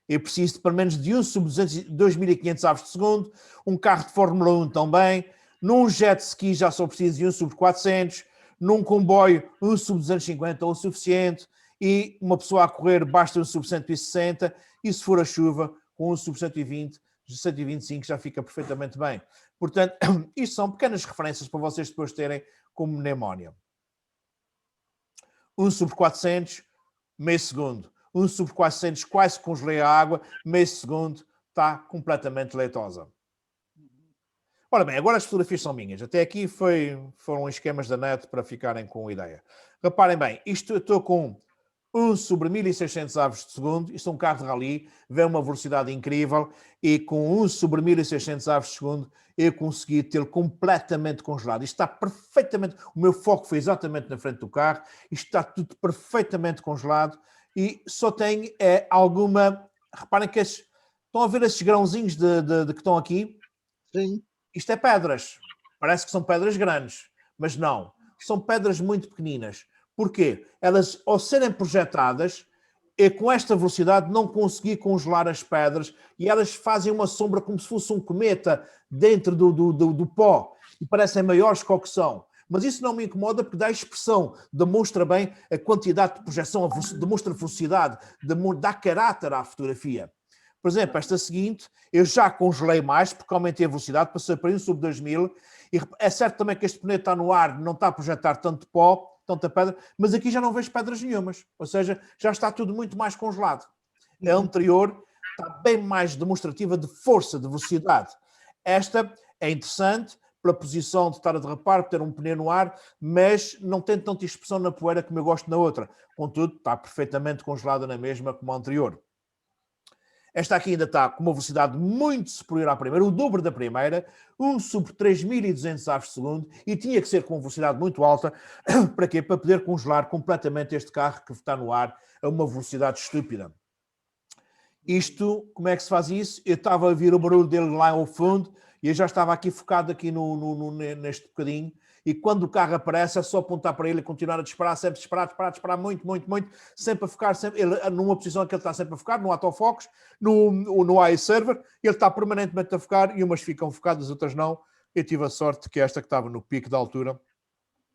eu preciso de pelo menos de 1/2500 aves de segundo, um carro de Fórmula 1 também, num jet ski já só preciso de 1/400, num comboio 1/250 ou o suficiente, e uma pessoa a correr basta 1/160, e se for a chuva, com 1/120, 125 já fica perfeitamente bem. Portanto, isto são pequenas referências para vocês depois terem como mnemónio. 1/400, meio segundo. 1/400, quase congelei a água, meio segundo, está completamente leitosa. Ora bem, agora as fotografias são minhas. Até aqui foram esquemas da net para ficarem com ideia. Reparem bem, isto eu estou com 1/1600 aves de segundo, isto é um carro de rally, vê uma velocidade incrível, e com 1/1600 aves de segundo eu consegui tê-lo completamente congelado. Isto está perfeitamente, o meu foco foi exatamente na frente do carro, isto está tudo perfeitamente congelado, e só tem alguma... Reparem que estão a ver esses grãozinhos de que estão aqui?
Sim.
Isto é pedras. Parece que são pedras grandes, mas não. São pedras muito pequeninas. Porquê? Elas, ao serem projetadas, com esta velocidade não consegui congelar as pedras, e elas fazem uma sombra como se fosse um cometa dentro do pó, e parecem maiores que o que são. Mas isso não me incomoda, porque dá expressão, demonstra bem a quantidade de projeção, demonstra velocidade, dá caráter à fotografia. Por exemplo, esta seguinte, eu já congelei mais porque aumentei a velocidade, passei para 1 sobre 2000, e é certo também que este pneu está no ar, não está a projetar tanto pó, tanta pedra, mas aqui já não vejo pedras nenhumas, ou seja, já está tudo muito mais congelado. A anterior está bem mais demonstrativa de força, de velocidade. Esta é interessante pela posição de estar a derrapar, ter um pneu no ar, mas não tem tanta expressão na poeira como eu gosto na outra. Contudo, está perfeitamente congelada na mesma como a anterior. Esta aqui ainda está com uma velocidade muito superior à primeira, o dobro da primeira, 1 sobre 3.200 aves por segundo, e tinha que ser com uma velocidade muito alta. Para quê? Para poder congelar completamente este carro que está no ar a uma velocidade estúpida. Isto, como é que se faz isso? Eu estava a ouvir o barulho dele lá ao fundo e eu já estava aqui focado aqui neste bocadinho, e quando o carro aparece é só apontar para ele e continuar a disparar, sempre disparar muito, sempre a focar, sempre, ele, numa posição que ele está sempre a focar, no autofocus, no AI server, ele está permanentemente a focar e umas ficam focadas, outras não. Eu tive a sorte que esta que estava no pico da altura,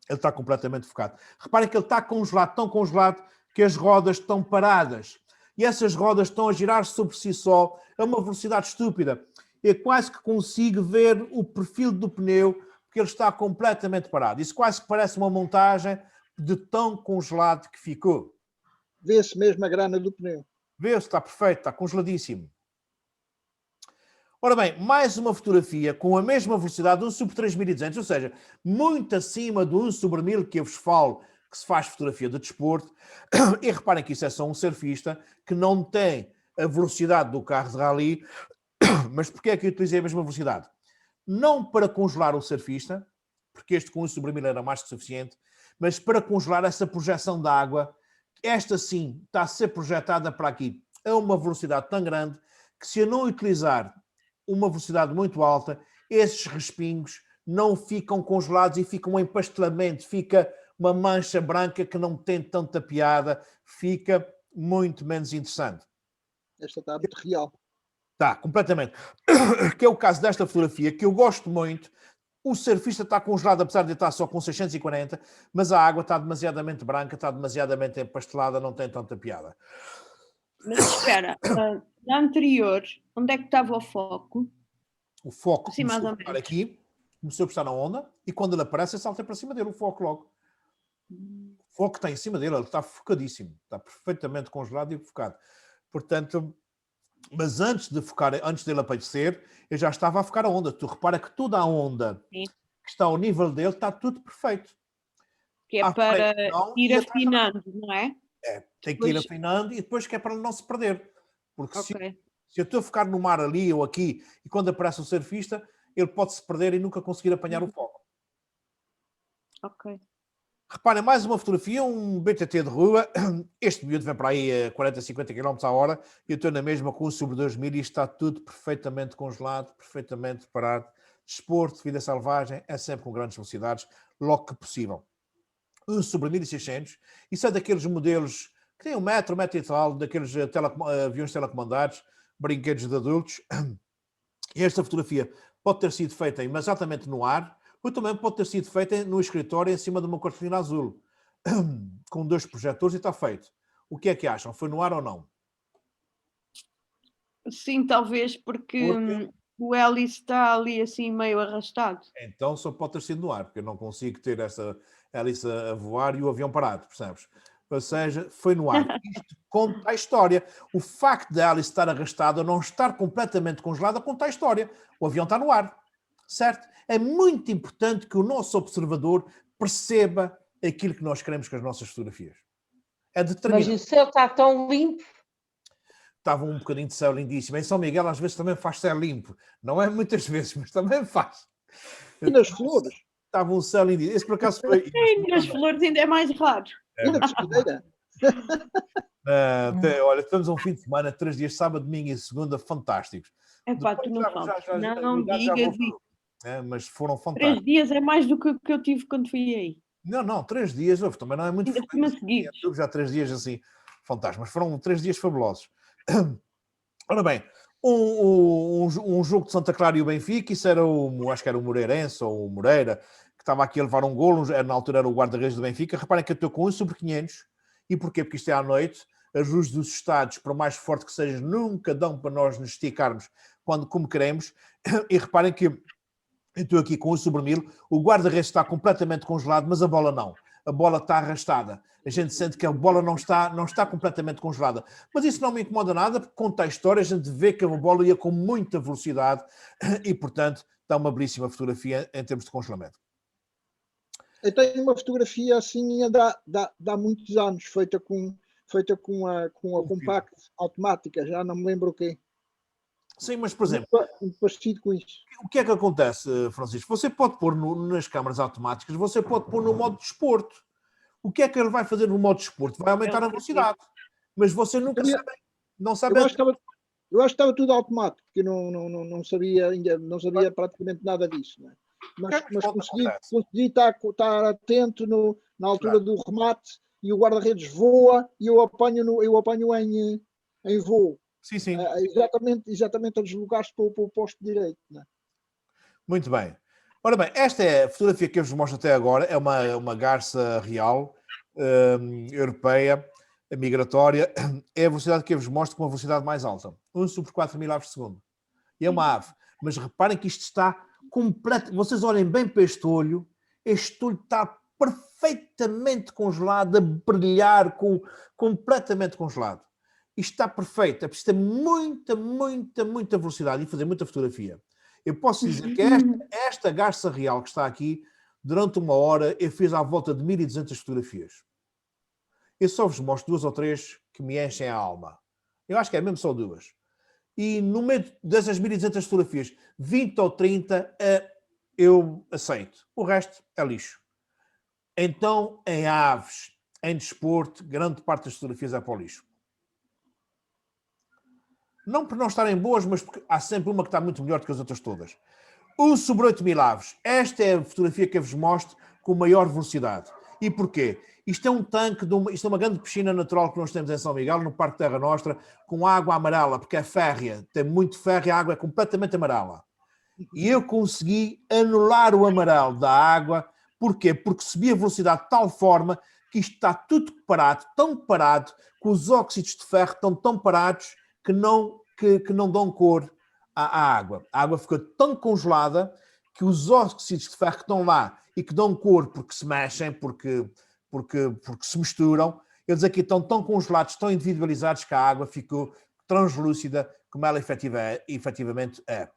ele está completamente focado. Reparem que ele está congelado, tão congelado que as rodas estão paradas. E essas rodas estão a girar sobre si só a uma velocidade estúpida. Eu quase que consigo ver o perfil do pneu, porque ele está completamente parado. Isso quase que parece uma montagem de tão congelado que ficou.
Vê-se mesmo a grana do pneu.
Vê-se, está perfeito, está congeladíssimo. Ora bem, mais uma fotografia com a mesma velocidade de 1 sobre 3.200, ou seja, muito acima do 1 sobre 1000 que eu vos falo, que se faz fotografia de desporto. E reparem que isso é só um surfista que não tem a velocidade do carro de rally. Mas porquê é que eu utilizei a mesma velocidade? Não para congelar o surfista, porque este com 1 sobre 1000 era mais que suficiente, mas para congelar essa projeção da água. Esta sim está a ser projetada para aqui a uma velocidade tão grande que, se eu não utilizar uma velocidade muito alta, esses respingos não ficam congelados e ficam em pastelamento, fica uma mancha branca que não tem tanta piada, fica muito menos interessante.
Esta está muito real.
Está, completamente. Que é o caso desta fotografia, que eu gosto muito. O surfista está congelado, apesar de estar só com 640, mas a água está demasiadamente branca, está demasiadamente empastelada, não tem tanta piada.
Mas espera, na anterior, onde é que estava o foco?
O foco
Assim, mais
começou
ou
a estar
menos.
aqui, começou a estar na onda, e quando ele aparece, eu saltei para cima dele, o foco logo. O foco está em cima dele, ele está focadíssimo, está perfeitamente congelado e focado. Portanto, mas antes dele aparecer, eu já estava a focar a onda. Tu repara que toda a onda
Sim.
que está ao nível dele está tudo perfeito.
Que é para ir afinando, não é?
É, tem que ir afinando e depois que é para não se perder. Porque se eu estou a focar no mar ali ou aqui e quando aparece o surfista, ele pode se perder e nunca conseguir apanhar o foco.
Ok.
Reparem, mais uma fotografia, um BTT de rua. Este miúdo vem para aí a 40, 50 km à hora. Eu estou na mesma com 1 sobre 2000 e está tudo perfeitamente congelado, perfeitamente parado. Desporto, vida selvagem, é sempre com grandes velocidades, logo que possível. 1 sobre 1600. Isso é daqueles modelos que têm 1 metro e tal, daqueles aviões telecomandados, brinquedos de adultos. E esta fotografia pode ter sido feita exatamente no ar, ou também pode ter sido feita no escritório em cima de uma cortina azul, com 2 projetores e está feito. O que é que acham? Foi no ar ou não?
Sim, talvez porque o hélice está ali assim meio arrastado.
Então só pode ter sido no ar, porque eu não consigo ter essa hélice a voar e o avião parado, percebes? Ou seja, foi no ar. Isto conta a história. O facto da hélice estar arrastada ou não estar completamente congelada conta a história. O avião está no ar, certo? É muito importante que o nosso observador perceba aquilo que nós queremos com as nossas fotografias. É determinante.
Mas o céu está tão limpo.
Estava um bocadinho de céu lindíssimo. Em São Miguel às vezes também faz céu limpo. Não é muitas vezes, mas também faz.
E nas flores?
Estava um céu lindíssimo. Esse por acaso foi...
Sim, nas flores ainda é mais raro.
E na despedeira?
Olha, temos um fim de semana, 3 dias, sábado, domingo e segunda, fantásticos.
Epá, tu não falas. Não digas isso.
Mas foram fantásticos.
3 dias é mais do que eu tive quando fui aí.
Não, 3 dias, também não é muito
frequente.
Já 3 dias assim, fantásticos, mas foram 3 dias fabulosos. Ora bem, um jogo de Santa Clara e o Benfica, isso era acho que era o Moreirense ou o Moreira, que estava aqui a levar um golo, na altura era o guarda-redes do Benfica. Reparem que eu estou com 1 sobre 500, e porquê? Porque isto é à noite, as luzes dos estádios, por mais forte que sejam, nunca dão para nós nos esticarmos como queremos. E reparem que eu estou aqui com o sobremil, o guarda-redes está completamente congelado, mas a bola não. A bola está arrastada. A gente sente que a bola não está completamente congelada. Mas isso não me incomoda nada, porque conta a história, a gente vê que a bola ia com muita velocidade e, portanto, dá uma belíssima fotografia em termos de congelamento.
Eu tenho uma fotografia assim há muitos anos, feita com a compact automática, já não me lembro o quê.
Sim, mas, por exemplo,
muito parecido com isso.
O que é que acontece, Francisco? Você pode pôr nas câmaras automáticas, você pode pôr no modo de desporto. O que é que ele vai fazer no modo de desporto? Vai aumentar a velocidade. Mas você nunca sabe. Não sabe.
Eu acho que estava tudo automático, porque não sabia praticamente nada disso. Não é? Mas consegui estar atento na altura do remate e o guarda-redes voa e eu apanho em voo.
Sim, sim.
Exatamente a deslocar-se para o posto direito. Não é?
Muito bem. Ora bem, esta é a fotografia que eu vos mostro até agora. É uma garça real, europeia, migratória. É a velocidade que eu vos mostro com a velocidade mais alta. 1/4.000 aves por segundo. E é uma ave. Mas reparem que isto está completo. Vocês olhem bem para este olho. Este olho está perfeitamente congelado, a brilhar, completamente congelado. Isto está perfeito. É preciso ter muita velocidade e fazer muita fotografia. Eu posso dizer que esta garça real que está aqui, durante 1 hora, eu fiz à volta de 1.200 fotografias. Eu só vos mostro 2 ou 3 que me enchem a alma. Eu acho que é mesmo só 2. E no meio dessas 1.200 fotografias, 20 ou 30 eu aceito. O resto é lixo. Então, em aves, em desporto, grande parte das fotografias é para o lixo. Não por não estarem boas, mas porque há sempre uma que está muito melhor do que as outras todas. 1/8.000 aves. Esta é a fotografia que eu vos mostro com maior velocidade. E porquê? Isto é um tanque, isto é uma grande piscina natural que nós temos em São Miguel, no Parque Terra Nostra, com água amarela, porque é férrea, tem muito ferro e a água é completamente amarela. E eu consegui anular o amarelo da água. Porquê? Porque subi a velocidade de tal forma que isto está tudo parado, tão parado, que os óxidos de ferro estão tão parados que não dão cor à água. A água fica tão congelada que os óxidos de ferro que estão lá e que dão cor porque se mexem, porque se misturam, eles aqui estão tão congelados, tão individualizados que a água ficou translúcida como ela efetivamente é.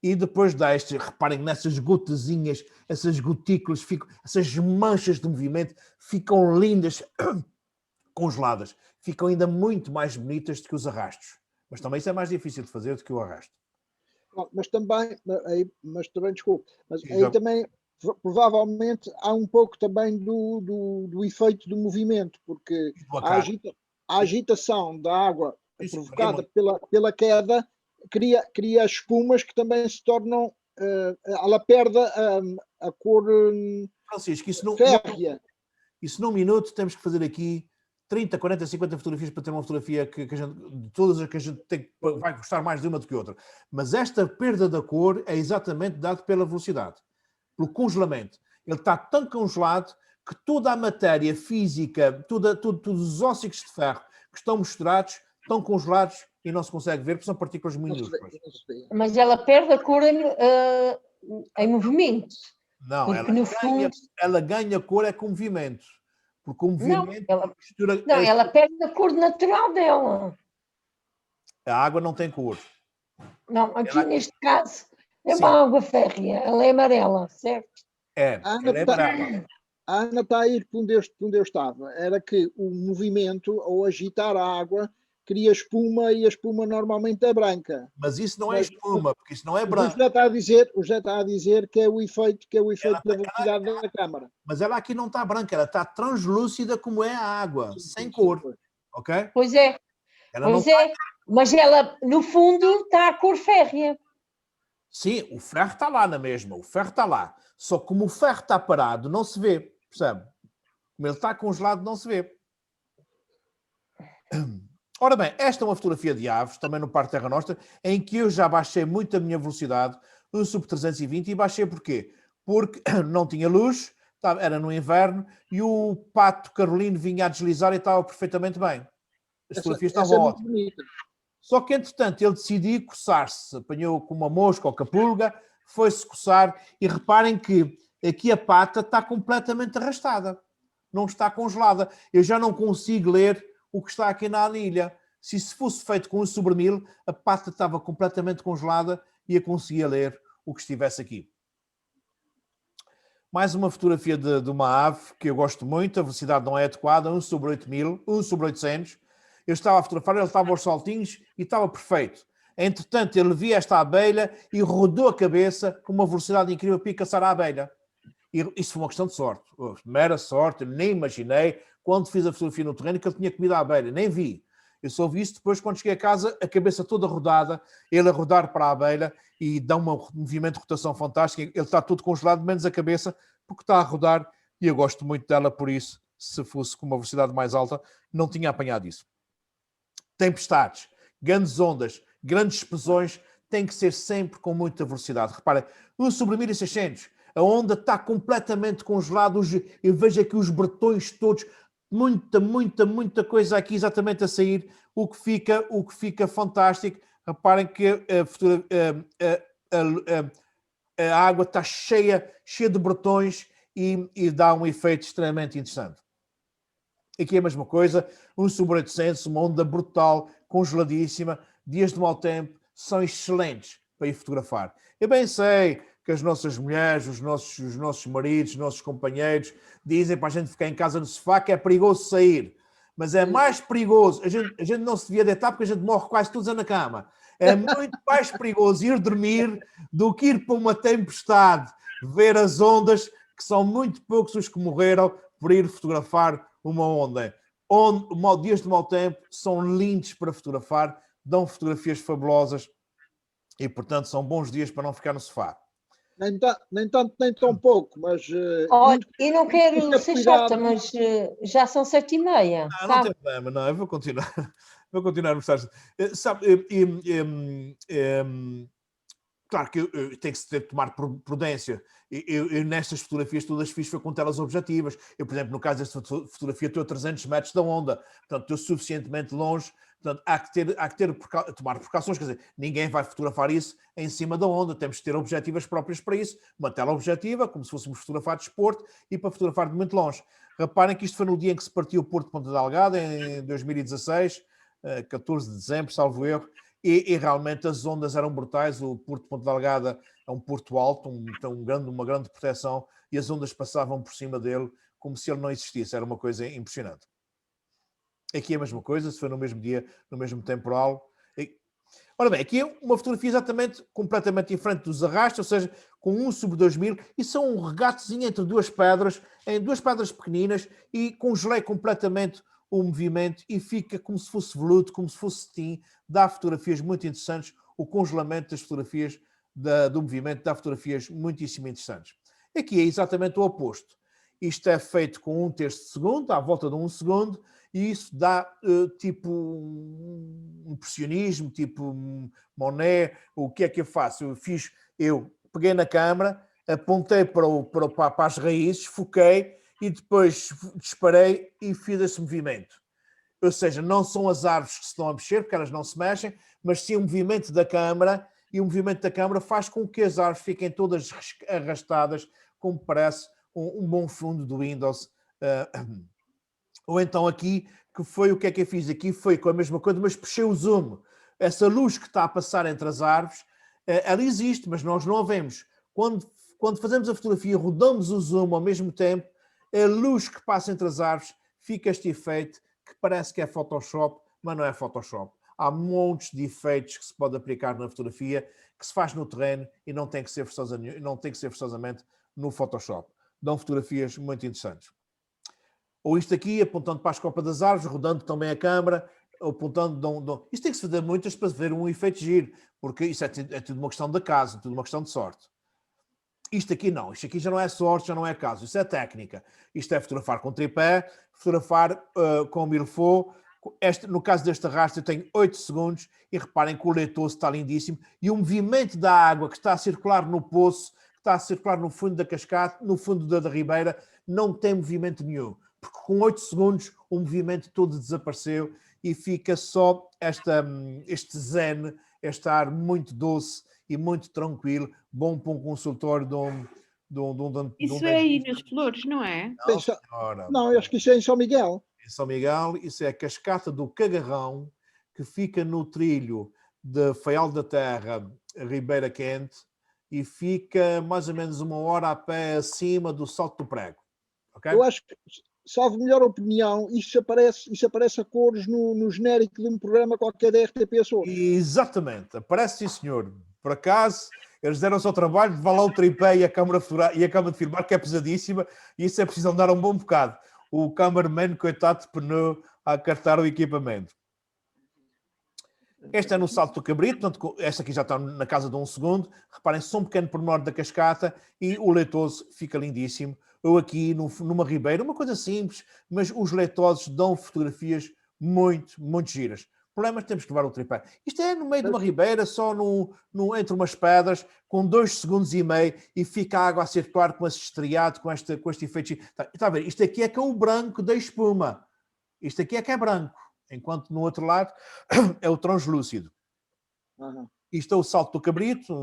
E depois deste, reparem nessas gotezinhas, essas gotículas, essas manchas de movimento ficam lindas, congeladas. Ficam ainda muito mais bonitas do que os arrastos. Mas também isso é mais difícil de fazer do que o arrasto.
Mas também, desculpe, mas aí também provavelmente há um pouco também do efeito do movimento, porque a agitação da água provocada pela queda cria espumas que também se tornam, ela perde a cor
Francisco,
férrea.
Isso num minuto temos que fazer aqui 30, 40, 50 fotografias para ter uma fotografia que a gente, de todas as que a gente tem, vai gostar mais de uma do que outra. Mas esta perda da cor é exatamente dada pela velocidade, pelo congelamento. Ele está tão congelado que toda a matéria física, todos os óxidos de ferro que estão misturados, estão congelados e não se consegue ver porque são partículas minúsculas.
Mas ela perde a cor em movimento.
Não, ela ganha cor é com movimento. Porque o movimento...
ela perde a cor natural dela.
A água não tem cor.
Não, aqui neste caso é uma água férrea. Ela é amarela, certo?
Ela é amarela.
A Ana está a ir para onde eu estava. Era que o movimento, ao agitar a água, cria espuma e a espuma normalmente é branca.
Mas isso não é espuma, porque isso não é branco.
O José está a dizer que é o efeito da velocidade da câmara.
Mas ela aqui não está branca, ela está translúcida como é a água, sem cor. Ok?
Pois é. Mas ela, no fundo, está a cor férrea.
Sim, o ferro está lá na mesma, o ferro está lá. Só que como o ferro está parado, não se vê, percebe? Como ele está congelado, não se vê. Ora bem, esta é uma fotografia de aves, também no Parque Terra Nostra, em que eu já baixei muito a minha velocidade, 1/320, e baixei porquê? Porque não tinha luz, era no inverno, e o pato carolino vinha a deslizar e estava perfeitamente bem. as fotografias estavam
é muito
ótimas.
bonita.
Só que, entretanto, ele decidiu coçar-se, apanhou com uma mosca ou com a pulga, foi-se coçar e reparem que aqui a pata está completamente arrastada, não está congelada. Eu já não consigo ler o que está aqui na anilha. Se isso fosse feito com um sobrenil, a pata estava completamente congelada e eu conseguia ler o que estivesse aqui. Mais uma fotografia de uma ave que eu gosto muito, a velocidade não é adequada, 1/8000, 1/800. Eu estava a fotografar, ele estava aos saltinhos e estava perfeito. Entretanto, ele via esta abelha e rodou a cabeça com uma velocidade incrível para ir caçar a abelha. E isso foi uma questão de sorte. Mera sorte, eu nem imaginei, quando fiz a fotografia no terreno, que ele tinha comido a abelha. Nem vi. Eu só vi isso depois, quando cheguei a casa, a cabeça toda rodada, ele a rodar para a abelha e dá um movimento de rotação fantástico. Ele está todo congelado, menos a cabeça, porque está a rodar e eu gosto muito dela, por isso, se fosse com uma velocidade mais alta, não tinha apanhado isso. Tempestades, grandes ondas, grandes explosões, tem que ser sempre com muita velocidade. Reparem, 1/1600, a onda está completamente congelada, eu vejo aqui os bretões todos, muita coisa aqui exatamente a sair, o que fica fantástico. Reparem que a água está cheia de bretões e dá um efeito extremamente interessante. Aqui é a mesma coisa, 1/800, uma onda brutal, congeladíssima, dias de mau tempo, são excelentes para ir fotografar. Eu bem sei que as nossas mulheres, os nossos maridos, os nossos companheiros dizem para a gente ficar em casa no sofá que é perigoso sair. Mas é mais perigoso, a gente não se devia deitar porque a gente morre quase todos na cama. É muito mais perigoso ir dormir do que ir para uma tempestade, ver as ondas, que são muito poucos os que morreram por ir fotografar uma onda. Dias de mau tempo são lindos para fotografar, dão fotografias fabulosas e, portanto, são bons dias para não ficar no sofá.
Nem tanto, nem tão pouco, mas...
e não quero ser chata, mas já são 7h30.
Não tem problema, não, eu vou continuar. Vou continuar a mostrar. Sabe, claro que tem que se ter de tomar prudência. Eu nestas fotografias todas fiz foi com telas objetivas. Eu, por exemplo, no caso desta fotografia, estou a 300 metros da onda. Portanto, estou suficientemente longe. Portanto, há que tomar precauções. Quer dizer, ninguém vai fotografar isso em cima da onda. Temos que ter objetivas próprias para isso. Uma tela objetiva, como se fôssemos fotografar de desporto, e para fotografar de muito longe. Reparem que isto foi no dia em que se partiu o Porto de Ponta Delgada, em 2016, 14 de dezembro, salvo erro. E realmente as ondas eram brutais. O Porto de Ponta Delgada é um porto alto, uma grande proteção, e as ondas passavam por cima dele como se ele não existisse. Era uma coisa impressionante. Aqui é a mesma coisa, se foi no mesmo dia, no mesmo temporal. Ora bem, aqui é uma fotografia exatamente completamente diferente dos arrastos, ou seja, com 1/2000, e são um regatozinho entre duas pedras pequeninas, e congelei completamente o movimento e fica como se fosse veludo, como se fosse cetim. Dá fotografias muito interessantes. O congelamento das fotografias do movimento dá fotografias muitíssimo interessantes. Aqui é exatamente o oposto. Isto é feito com 1/3 de segundo, à volta de 1 segundo, e isso dá tipo um impressionismo, tipo Monet. O que é que eu faço? Eu peguei na câmara, apontei para as raízes, foquei, e depois disparei e fiz esse movimento. Ou seja, não são as árvores que se estão a mexer, porque elas não se mexem, mas sim o movimento da câmara, e o movimento da câmara faz com que as árvores fiquem todas arrastadas, como parece um bom fundo do Windows. Ou então aqui, o que é que eu fiz aqui? Foi com a mesma coisa, mas puxei o zoom. Essa luz que está a passar entre as árvores, ela existe, mas nós não a vemos. Quando fazemos a fotografia, rodamos o zoom ao mesmo tempo, a luz que passa entre as árvores, fica este efeito que parece que é Photoshop, mas não é Photoshop. Há montes de efeitos que se pode aplicar na fotografia, que se faz no terreno e não tem que ser forçosamente no Photoshop. Dão fotografias muito interessantes. Ou isto aqui, apontando para as copas das árvores, rodando também a câmara, apontando... Isto tem que se fazer muitas para ver um efeito giro, porque isso é tudo uma questão de acaso, tudo uma questão de sorte. Isto aqui não, isto aqui já não é sorte, já não é caso, isso é técnica. Isto é fotografar com tripé, fotografar com milfo. No caso deste arrasto eu tenho 8 segundos e reparem que o leitoso está lindíssimo, e o movimento da água que está a circular no poço, que está a circular no fundo da cascata, no fundo da ribeira, não tem movimento nenhum, porque com 8 segundos o movimento todo desapareceu e fica só este zen, este ar muito doce e muito tranquilo, bom para um consultório de um
Isso é aí nas Flores, não é?
Não, senhora.
Não, eu acho que isso é em São Miguel.
Em São Miguel, isso é a cascata do Cagarrão, que fica no trilho de Faial da Terra, Ribeira Quente, e fica mais ou menos 1 hora a pé acima do Salto do Prego. Okay?
Eu acho que, salvo melhor opinião, isso aparece a cores no genérico de um programa qualquer da RTP Açores.
Exatamente, aparece sim, senhor. Por acaso, eles deram-se ao trabalho de levar lá o tripé e a câmara de filmar, que é pesadíssima, e isso é preciso andar um bom bocado. O cameraman, coitado de pneu, a acartar o equipamento. Este é no Salto do Cabrito, portanto, esta aqui já está na casa de 1 segundo. Reparem, só um pequeno pormenor da cascata e o leitoso fica lindíssimo. Eu aqui numa ribeira, uma coisa simples, mas os leitosos dão fotografias muito, muito giras. O problema é que temos que levar o tripé. Isto é no meio de uma ribeira, só entre umas pedras, com 2 segundos e meio, e fica a água a circular com esse estriado, com este efeito. Está a ver? Isto aqui é que é o branco da espuma. Isto aqui é que é branco. Enquanto no outro lado é o translúcido.
Uhum.
Isto é o Salto do Cabrito,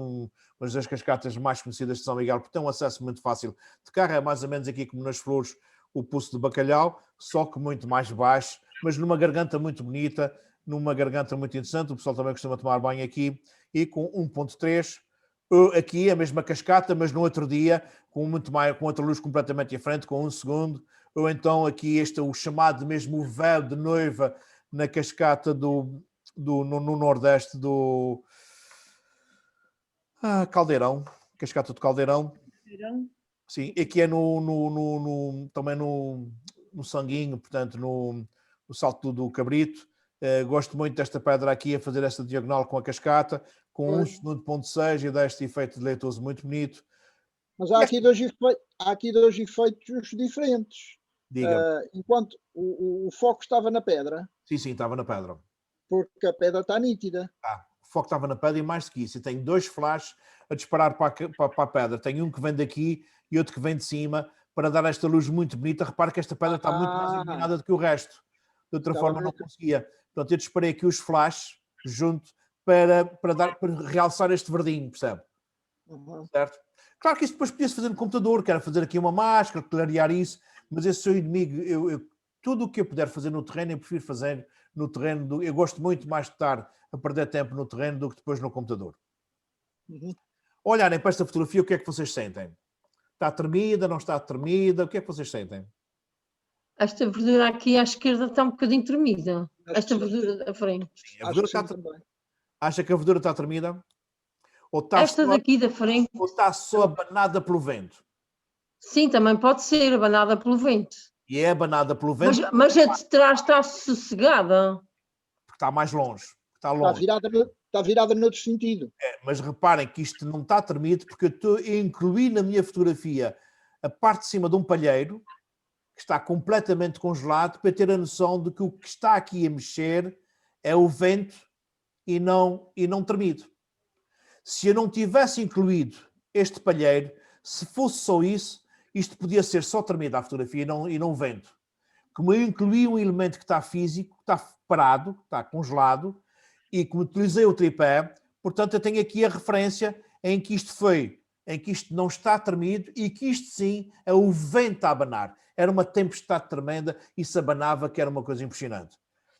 uma das cascatas mais conhecidas de São Miguel, porque tem um acesso muito fácil de carro, é mais ou menos aqui como nas Flores, o Poço de Bacalhau, só que muito mais baixo, mas numa garganta muito bonita, numa garganta muito interessante, o pessoal também costuma tomar banho aqui, e com 1.3, aqui a mesma cascata, mas no outro dia, com outra luz completamente diferente, com 1 segundo, ou então aqui o chamado mesmo véu de noiva, na cascata no Nordeste do Caldeirão, cascata do Caldeirão. Sim, aqui é também no Sanguinho, portanto, no Salto do Cabrito. Gosto muito desta pedra aqui, a fazer esta diagonal com a cascata, com 1.6 e dá este efeito de leitoso muito bonito.
Mas há aqui dois efeitos diferentes. Enquanto o foco estava na pedra.
Sim, estava na pedra.
Porque a pedra está nítida.
O foco estava na pedra e mais do que isso. Eu tenho 2 flashes a disparar para a pedra. Tenho um que vem daqui e outro que vem de cima para dar esta luz muito bonita. Repare que esta pedra está muito mais iluminada do que o resto. De outra forma não conseguia. Portanto, eu disparei aqui os flashes junto para realçar este verdinho, percebe?
Uhum.
Certo? Claro que isto depois podia-se fazer no computador. Quero fazer aqui uma máscara, clarear isso. Mas esse seu inimigo, tudo o que eu puder fazer no terreno, eu prefiro fazer no terreno. Eu gosto muito mais de estar a perder tempo no terreno do que depois no computador.
Uhum.
Olharem para esta fotografia, o que é que vocês sentem? Está tremida, não está tremida? O que é que vocês sentem?
Esta verdura aqui à esquerda está um bocadinho tremida. Esta verdura da frente.
Sim, acha que a verdura está tremida? Ou está
esta daqui da frente.
Ou está só abanada pelo vento?
Sim, também pode ser abanada pelo vento.
E é abanada pelo vento.
Mas a de trás está sossegada.
Porque está mais longe. Está longe.
Está virada no outro sentido.
Mas reparem que isto não está tremido porque eu incluí na minha fotografia a parte de cima de um palheiro que está completamente congelado para ter a noção de que o que está aqui a mexer é o vento e não tremido. Se eu não tivesse incluído este palheiro, se fosse só isso, isto podia ser só tremido a fotografia e não vento. Como eu incluí um elemento que está físico, que está parado, que está congelado, e como utilizei o tripé, portanto eu tenho aqui a referência em que isto não está tremido e que isto sim é o vento a abanar. Era uma tempestade tremenda e se abanava, que era uma coisa impressionante.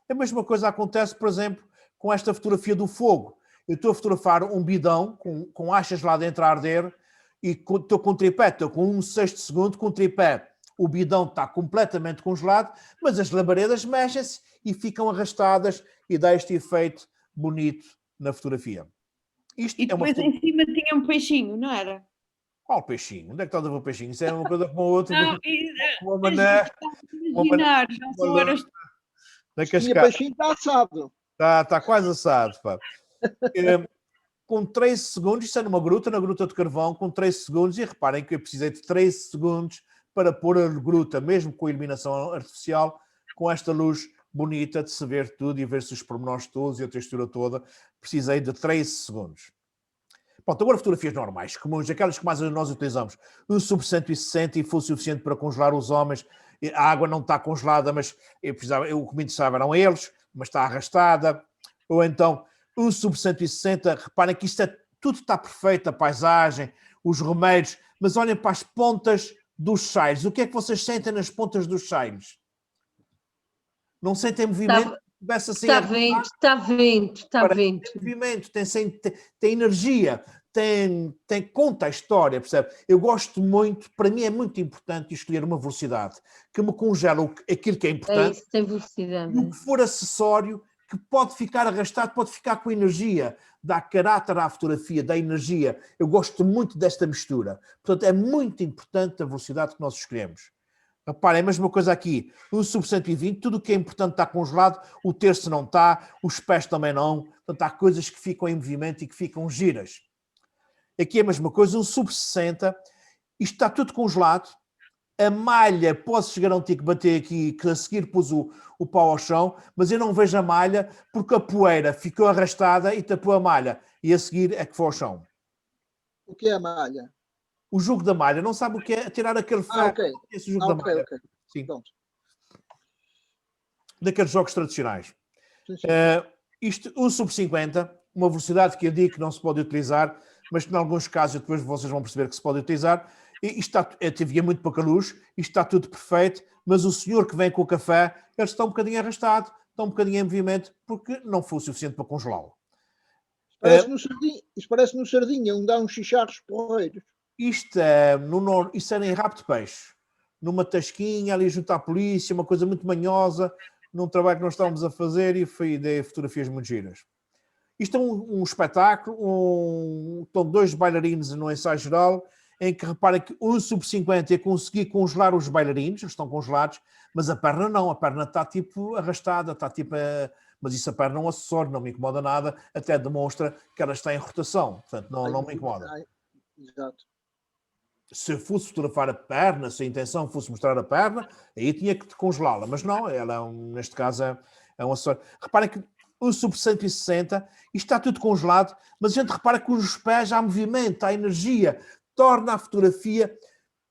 A mesma coisa acontece, por exemplo, com esta fotografia do fogo. Eu estou a fotografar um bidão com achas lá dentro a arder e estou com o tripé, estou com 1/6 de segundo com o tripé. O bidão está completamente congelado, mas as labaredas mexem-se e ficam arrastadas e dá este efeito bonito na fotografia.
Isto e depois em cima tinha um peixinho, não era?
Qual peixinho? Onde é que está a ver o peixinho? Isso é uma coisa como a outra.
Não,
uma mané.
Imaginar, não são horas.
Tinha peixinho está assado.
Está quase assado, pá. Com 13 segundos, isto é numa gruta, na Gruta de Carvão, com 13 segundos, e reparem que eu precisei de 13 segundos para pôr a gruta, mesmo com a iluminação artificial, com esta luz bonita de se ver tudo e ver-se os pormenores todos e a textura toda, precisei de 13 segundos. Pronto, agora fotografias normais, comuns, aquelas que mais nós utilizamos. Um sub 160 e foi suficiente para congelar os homens. A água não está congelada, mas o que me interessava eram eles. mas está arrastada. Ou então, um sub-160, reparem que tudo está perfeito, a paisagem, os remeiros, mas olhem para as pontas dos sais. O que é que vocês sentem nas pontas dos sais? Não sentem movimento? Começa assim
Está vento, está vento, está vento.
Tem movimento, tem energia, conta a história, percebe? Eu gosto muito, para mim é muito importante escolher uma velocidade que me congela aquilo que é
É
importante.
isso, tem velocidade.
E o que for acessório, que pode ficar arrastado, pode ficar com energia, dá caráter à fotografia, dá energia. Eu gosto muito desta mistura. Portanto, é muito importante a velocidade que nós escolhemos. Reparem, a mesma coisa aqui, um sub-120, tudo o que é importante está congelado, o terço não está, os pés também não, portanto há coisas que ficam em movimento e que ficam giras. Aqui é a mesma coisa, um sub-60, isto está tudo congelado, a malha, posso-vos garantir que bater aqui, que a seguir pus o pau ao chão, mas eu não vejo a malha porque a poeira ficou arrastada e tapou a malha, e a seguir é que foi ao chão.
O que é a malha?
O jogo da malha, não sabe o que é tirar aquele ferro.
Ok.
Esse jogo da malha.
Ok.
Sim.
Pronto.
Daqueles jogos tradicionais.
Sim, sim.
Isto, um sub-50, uma velocidade que eu digo que não se pode utilizar, mas que em alguns casos depois vocês vão perceber que se pode utilizar. E isto havia muito pouca luz, isto está tudo perfeito, mas o senhor que vem com o café, ele está um bocadinho arrastado, está um bocadinho em movimento, porque não foi o suficiente para congelá-lo.
Isto parece no Sardinha, onde há uns chicharros porreiros.
Isto era em rabo de peixe, numa tasquinha ali junto à polícia, uma coisa muito manhosa, num trabalho que nós estávamos a fazer e dei fotografias muito giras. Isto é um espetáculo, estão 2 bailarinos no ensaio geral, em que reparem que um sub-50 eu consegui congelar os bailarinos, eles estão congelados, mas a perna não, a perna está tipo arrastada, está tipo... Mas isso a perna é um acessório, não me incomoda nada, até demonstra que ela está em rotação, portanto não me incomoda.
Exato.
Se eu fosse fotografar a perna, se a intenção fosse mostrar a perna, aí tinha que congelá-la, mas não, ela neste caso é um acessório. Reparem que o sub-160, isto está tudo congelado, mas a gente repara que os pés há movimento, há energia, torna a fotografia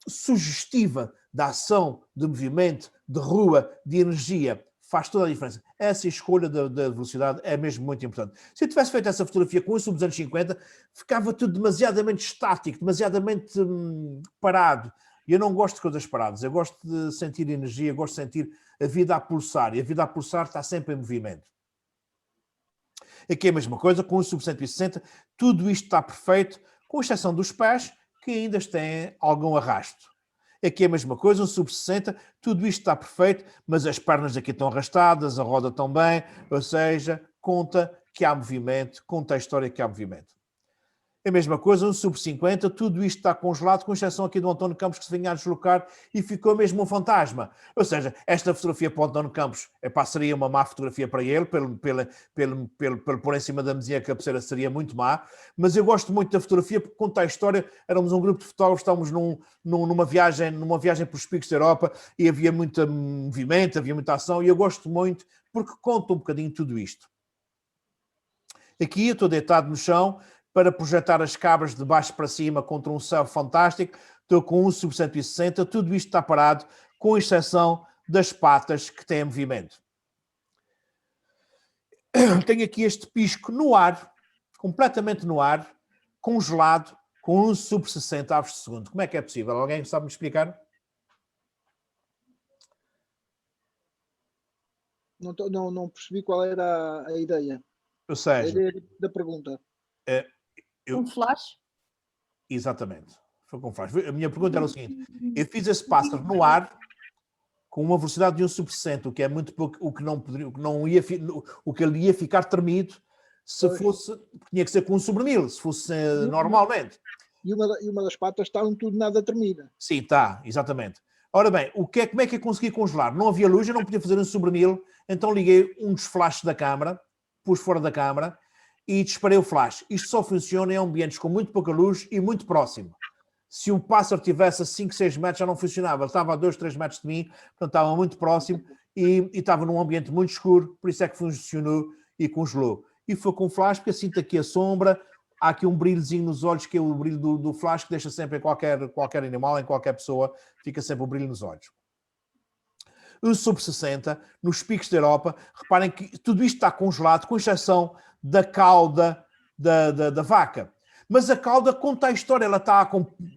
sugestiva da ação, de movimento, de rua, de energia. Faz toda a diferença. Essa escolha da velocidade é mesmo muito importante. Se eu tivesse feito essa fotografia com isso dos anos 50, ficava tudo demasiadamente estático, demasiadamente parado. E eu não gosto de coisas paradas. Eu gosto de sentir energia, eu gosto de sentir a vida a pulsar. E a vida a pulsar está sempre em movimento. Aqui é a mesma coisa, com o sub-160, tudo isto está perfeito, com exceção dos pés, que ainda têm algum arrasto. Aqui é a mesma coisa, um sub-60, tudo isto está perfeito, mas as pernas aqui estão arrastadas, a roda também, ou seja, conta que há movimento, conta a história que há movimento. A mesma coisa, um sub-50, tudo isto está congelado, com exceção aqui do António Campos, que se vinha a deslocar e ficou mesmo um fantasma. Ou seja, esta fotografia para o António Campos seria uma má fotografia para ele, pelo por em cima da mesinha, a cabeceira seria muito má, mas eu gosto muito da fotografia porque conta a história. Éramos um grupo de fotógrafos, estávamos numa viagem pelos picos da Europa e havia muito movimento, havia muita ação, e eu gosto muito porque conta um bocadinho tudo isto. Aqui eu estou deitado no chão para projetar as cabras de baixo para cima contra um céu fantástico. Estou com um sub-160, tudo isto está parado, com exceção das patas que têm movimento. Tenho aqui este pisco no ar, completamente no ar, congelado, com um sub-60 avos de segundo. Como é que é possível? Alguém sabe me explicar?
Não percebi qual era a ideia.
Ou seja,
a ideia da pergunta.
Um flash?
Exatamente. Foi com flash. A minha pergunta era o seguinte: eu fiz esse pássaro no ar com uma velocidade de um sub-60, o que é muito pouco, o que ele ia ficar tremido se fosse, tinha que ser com um sobre-1000, se fosse normalmente.
E uma das patas está tudo nada termina.
Sim, está, exatamente. Ora bem, como é que eu consegui congelar? Não havia luz, eu não podia fazer um sobre-1000, então liguei um dos flashes da câmara, pus fora da câmara e disparei o flash. Isto só funciona em ambientes com muito pouca luz e muito próximo. Se o pássaro tivesse a 5, 6 metros já não funcionava. Ele estava a 2, 3 metros de mim, portanto estava muito próximo e estava num ambiente muito escuro, por isso é que funcionou e congelou. E foi com flash, porque eu sinto aqui a sombra, há aqui um brilhozinho nos olhos, que é o brilho do flash, que deixa sempre em qualquer animal, em qualquer pessoa, fica sempre o brilho nos olhos. 1/60 nos picos da Europa. Reparem que tudo isto está congelado, com exceção da cauda da vaca. Mas a cauda conta a história, ela está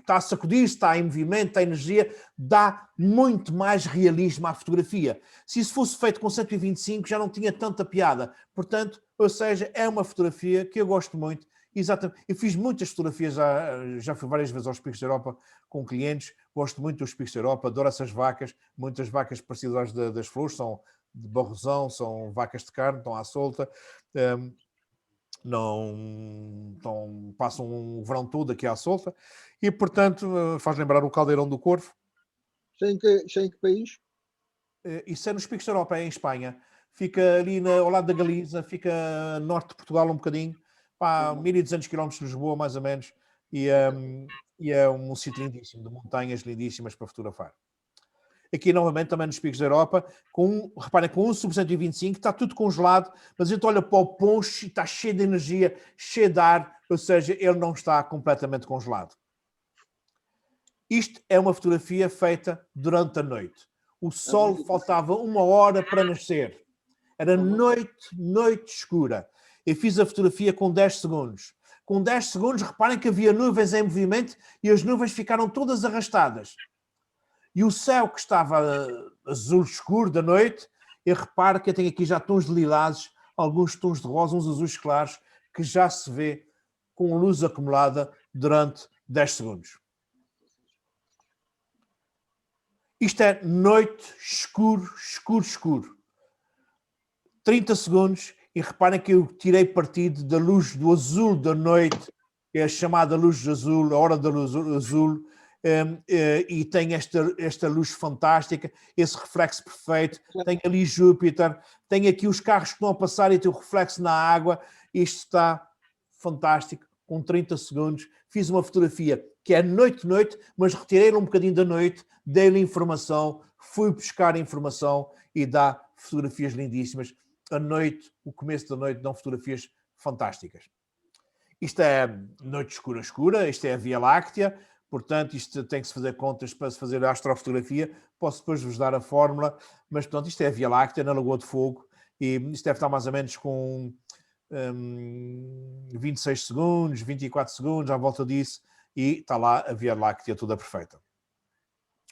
a sacudir-se, está em movimento, está em energia, dá muito mais realismo à fotografia. Se isso fosse feito com 125 já não tinha tanta piada. Portanto, ou seja, é uma fotografia que eu gosto muito. Exatamente. Eu fiz muitas fotografias, já fui várias vezes aos Picos da Europa com clientes, gosto muito dos Picos da Europa, adoro essas vacas, muitas vacas parecidas das flores, são de barrosão, são vacas de carne, estão à solta. Passam o verão todo aqui à solta e, portanto, faz lembrar o Caldeirão do Corvo.
Em que país?
Isso é nos Picos da Europa, é em Espanha. Fica ali ao lado da Galiza, fica norte de Portugal um bocadinho, 1200 km de Lisboa, mais ou menos, e é um sítio lindíssimo, de montanhas lindíssimas para fotografar. Aqui, novamente, também nos Picos da Europa, reparem, com 1/125, está tudo congelado, mas a gente olha para o poncho e está cheio de energia, cheio de ar, ou seja, ele não está completamente congelado. Isto é uma fotografia feita durante a noite. O sol faltava 1 hora para nascer. Era noite escura. Eu fiz a fotografia com 10 segundos. Com 10 segundos, reparem que havia nuvens em movimento e as nuvens ficaram todas arrastadas. E o céu que estava azul escuro da noite, eu reparo que eu tenho aqui já tons de lilazes, alguns tons de rosa, uns azuis claros, que já se vê com luz acumulada durante 10 segundos. Isto é noite, escuro. 30 segundos e reparem que eu tirei partido da luz do azul da noite, que é a chamada luz azul, a hora da luz azul, e tem esta luz fantástica, esse reflexo perfeito, tem ali Júpiter, tem aqui os carros que estão a passar e tem o reflexo na água, isto está fantástico, com 30 segundos, fiz uma fotografia que é noite, mas retirei-lhe um bocadinho da noite, dei-lhe informação, fui buscar informação e dá fotografias lindíssimas. A noite, o começo da noite, dão fotografias fantásticas. Isto é noite escura, isto é a Via Láctea, portanto, isto tem que se fazer contas para se fazer a astrofotografia. Posso depois vos dar a fórmula, mas, portanto, isto é a Via Láctea, na Lagoa de Fogo, e isto deve estar mais ou menos com 26 segundos, 24 segundos, à volta disso, e está lá a Via Láctea toda perfeita.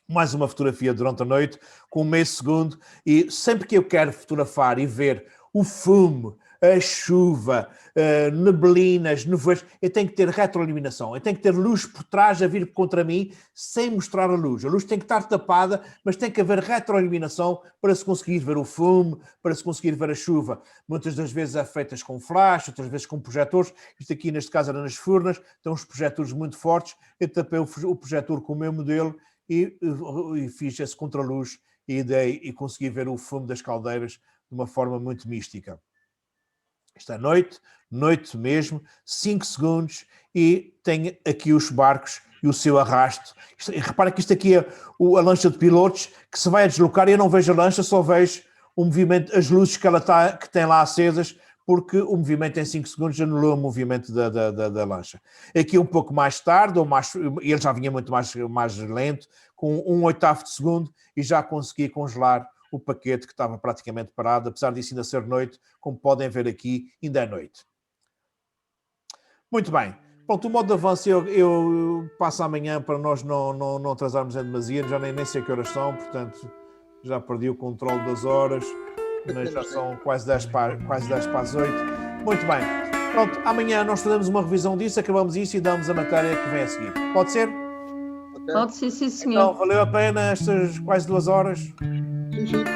Mais uma fotografia durante a noite, com meio segundo, e sempre que eu quero fotografar e ver o fumo, a chuva, neblinas, nevoeiros, eu tenho que ter retroiluminação, eu tenho que ter luz por trás a vir contra mim, sem mostrar a luz. A luz tem que estar tapada, mas tem que haver retroiluminação para se conseguir ver o fumo, para se conseguir ver a chuva. Muitas das vezes é feitas com flash, outras vezes com projetores. Isto aqui, neste caso, era nas Furnas, tem uns projetores muito fortes. Eu tapei o projetor com o meu modelo e fiz esse contraluz e consegui ver o fumo das caldeiras de uma forma muito mística. Esta noite mesmo, 5 segundos, e tem aqui os barcos e o seu arrasto. Repara que isto aqui é a lancha de pilotos, que se vai a deslocar e eu não vejo a lancha, só vejo o movimento, as luzes que tem lá acesas, porque o movimento em 5 segundos anulou o movimento da lancha. Aqui um pouco mais tarde, ele já vinha muito mais lento, com 1/8 de segundo, e já consegui congelar o paquete que estava praticamente parado, apesar disso ainda ser noite, como podem ver aqui, ainda é noite. Muito bem. Pronto, o modo de avanço eu passo amanhã para nós não atrasarmos em demasia, já nem sei que horas são, portanto já perdi o controle das horas, mas já são quase 10 para as 8. Muito bem. Pronto, amanhã nós fazemos uma revisão disso, acabamos isso e damos a matéria que vem a seguir. Pode ser?
Pode ser, sim, senhor.
Então, valeu a pena estas quase 2 horas?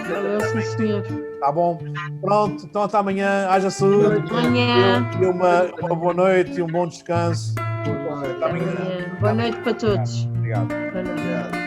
Valeu, sim, senhor.
Tá bom. Pronto, então até amanhã. Haja saúde.
Amanhã.
E uma boa noite e um bom descanso.
Até amanhã. Boa noite para todos.
Obrigado.
Boa noite.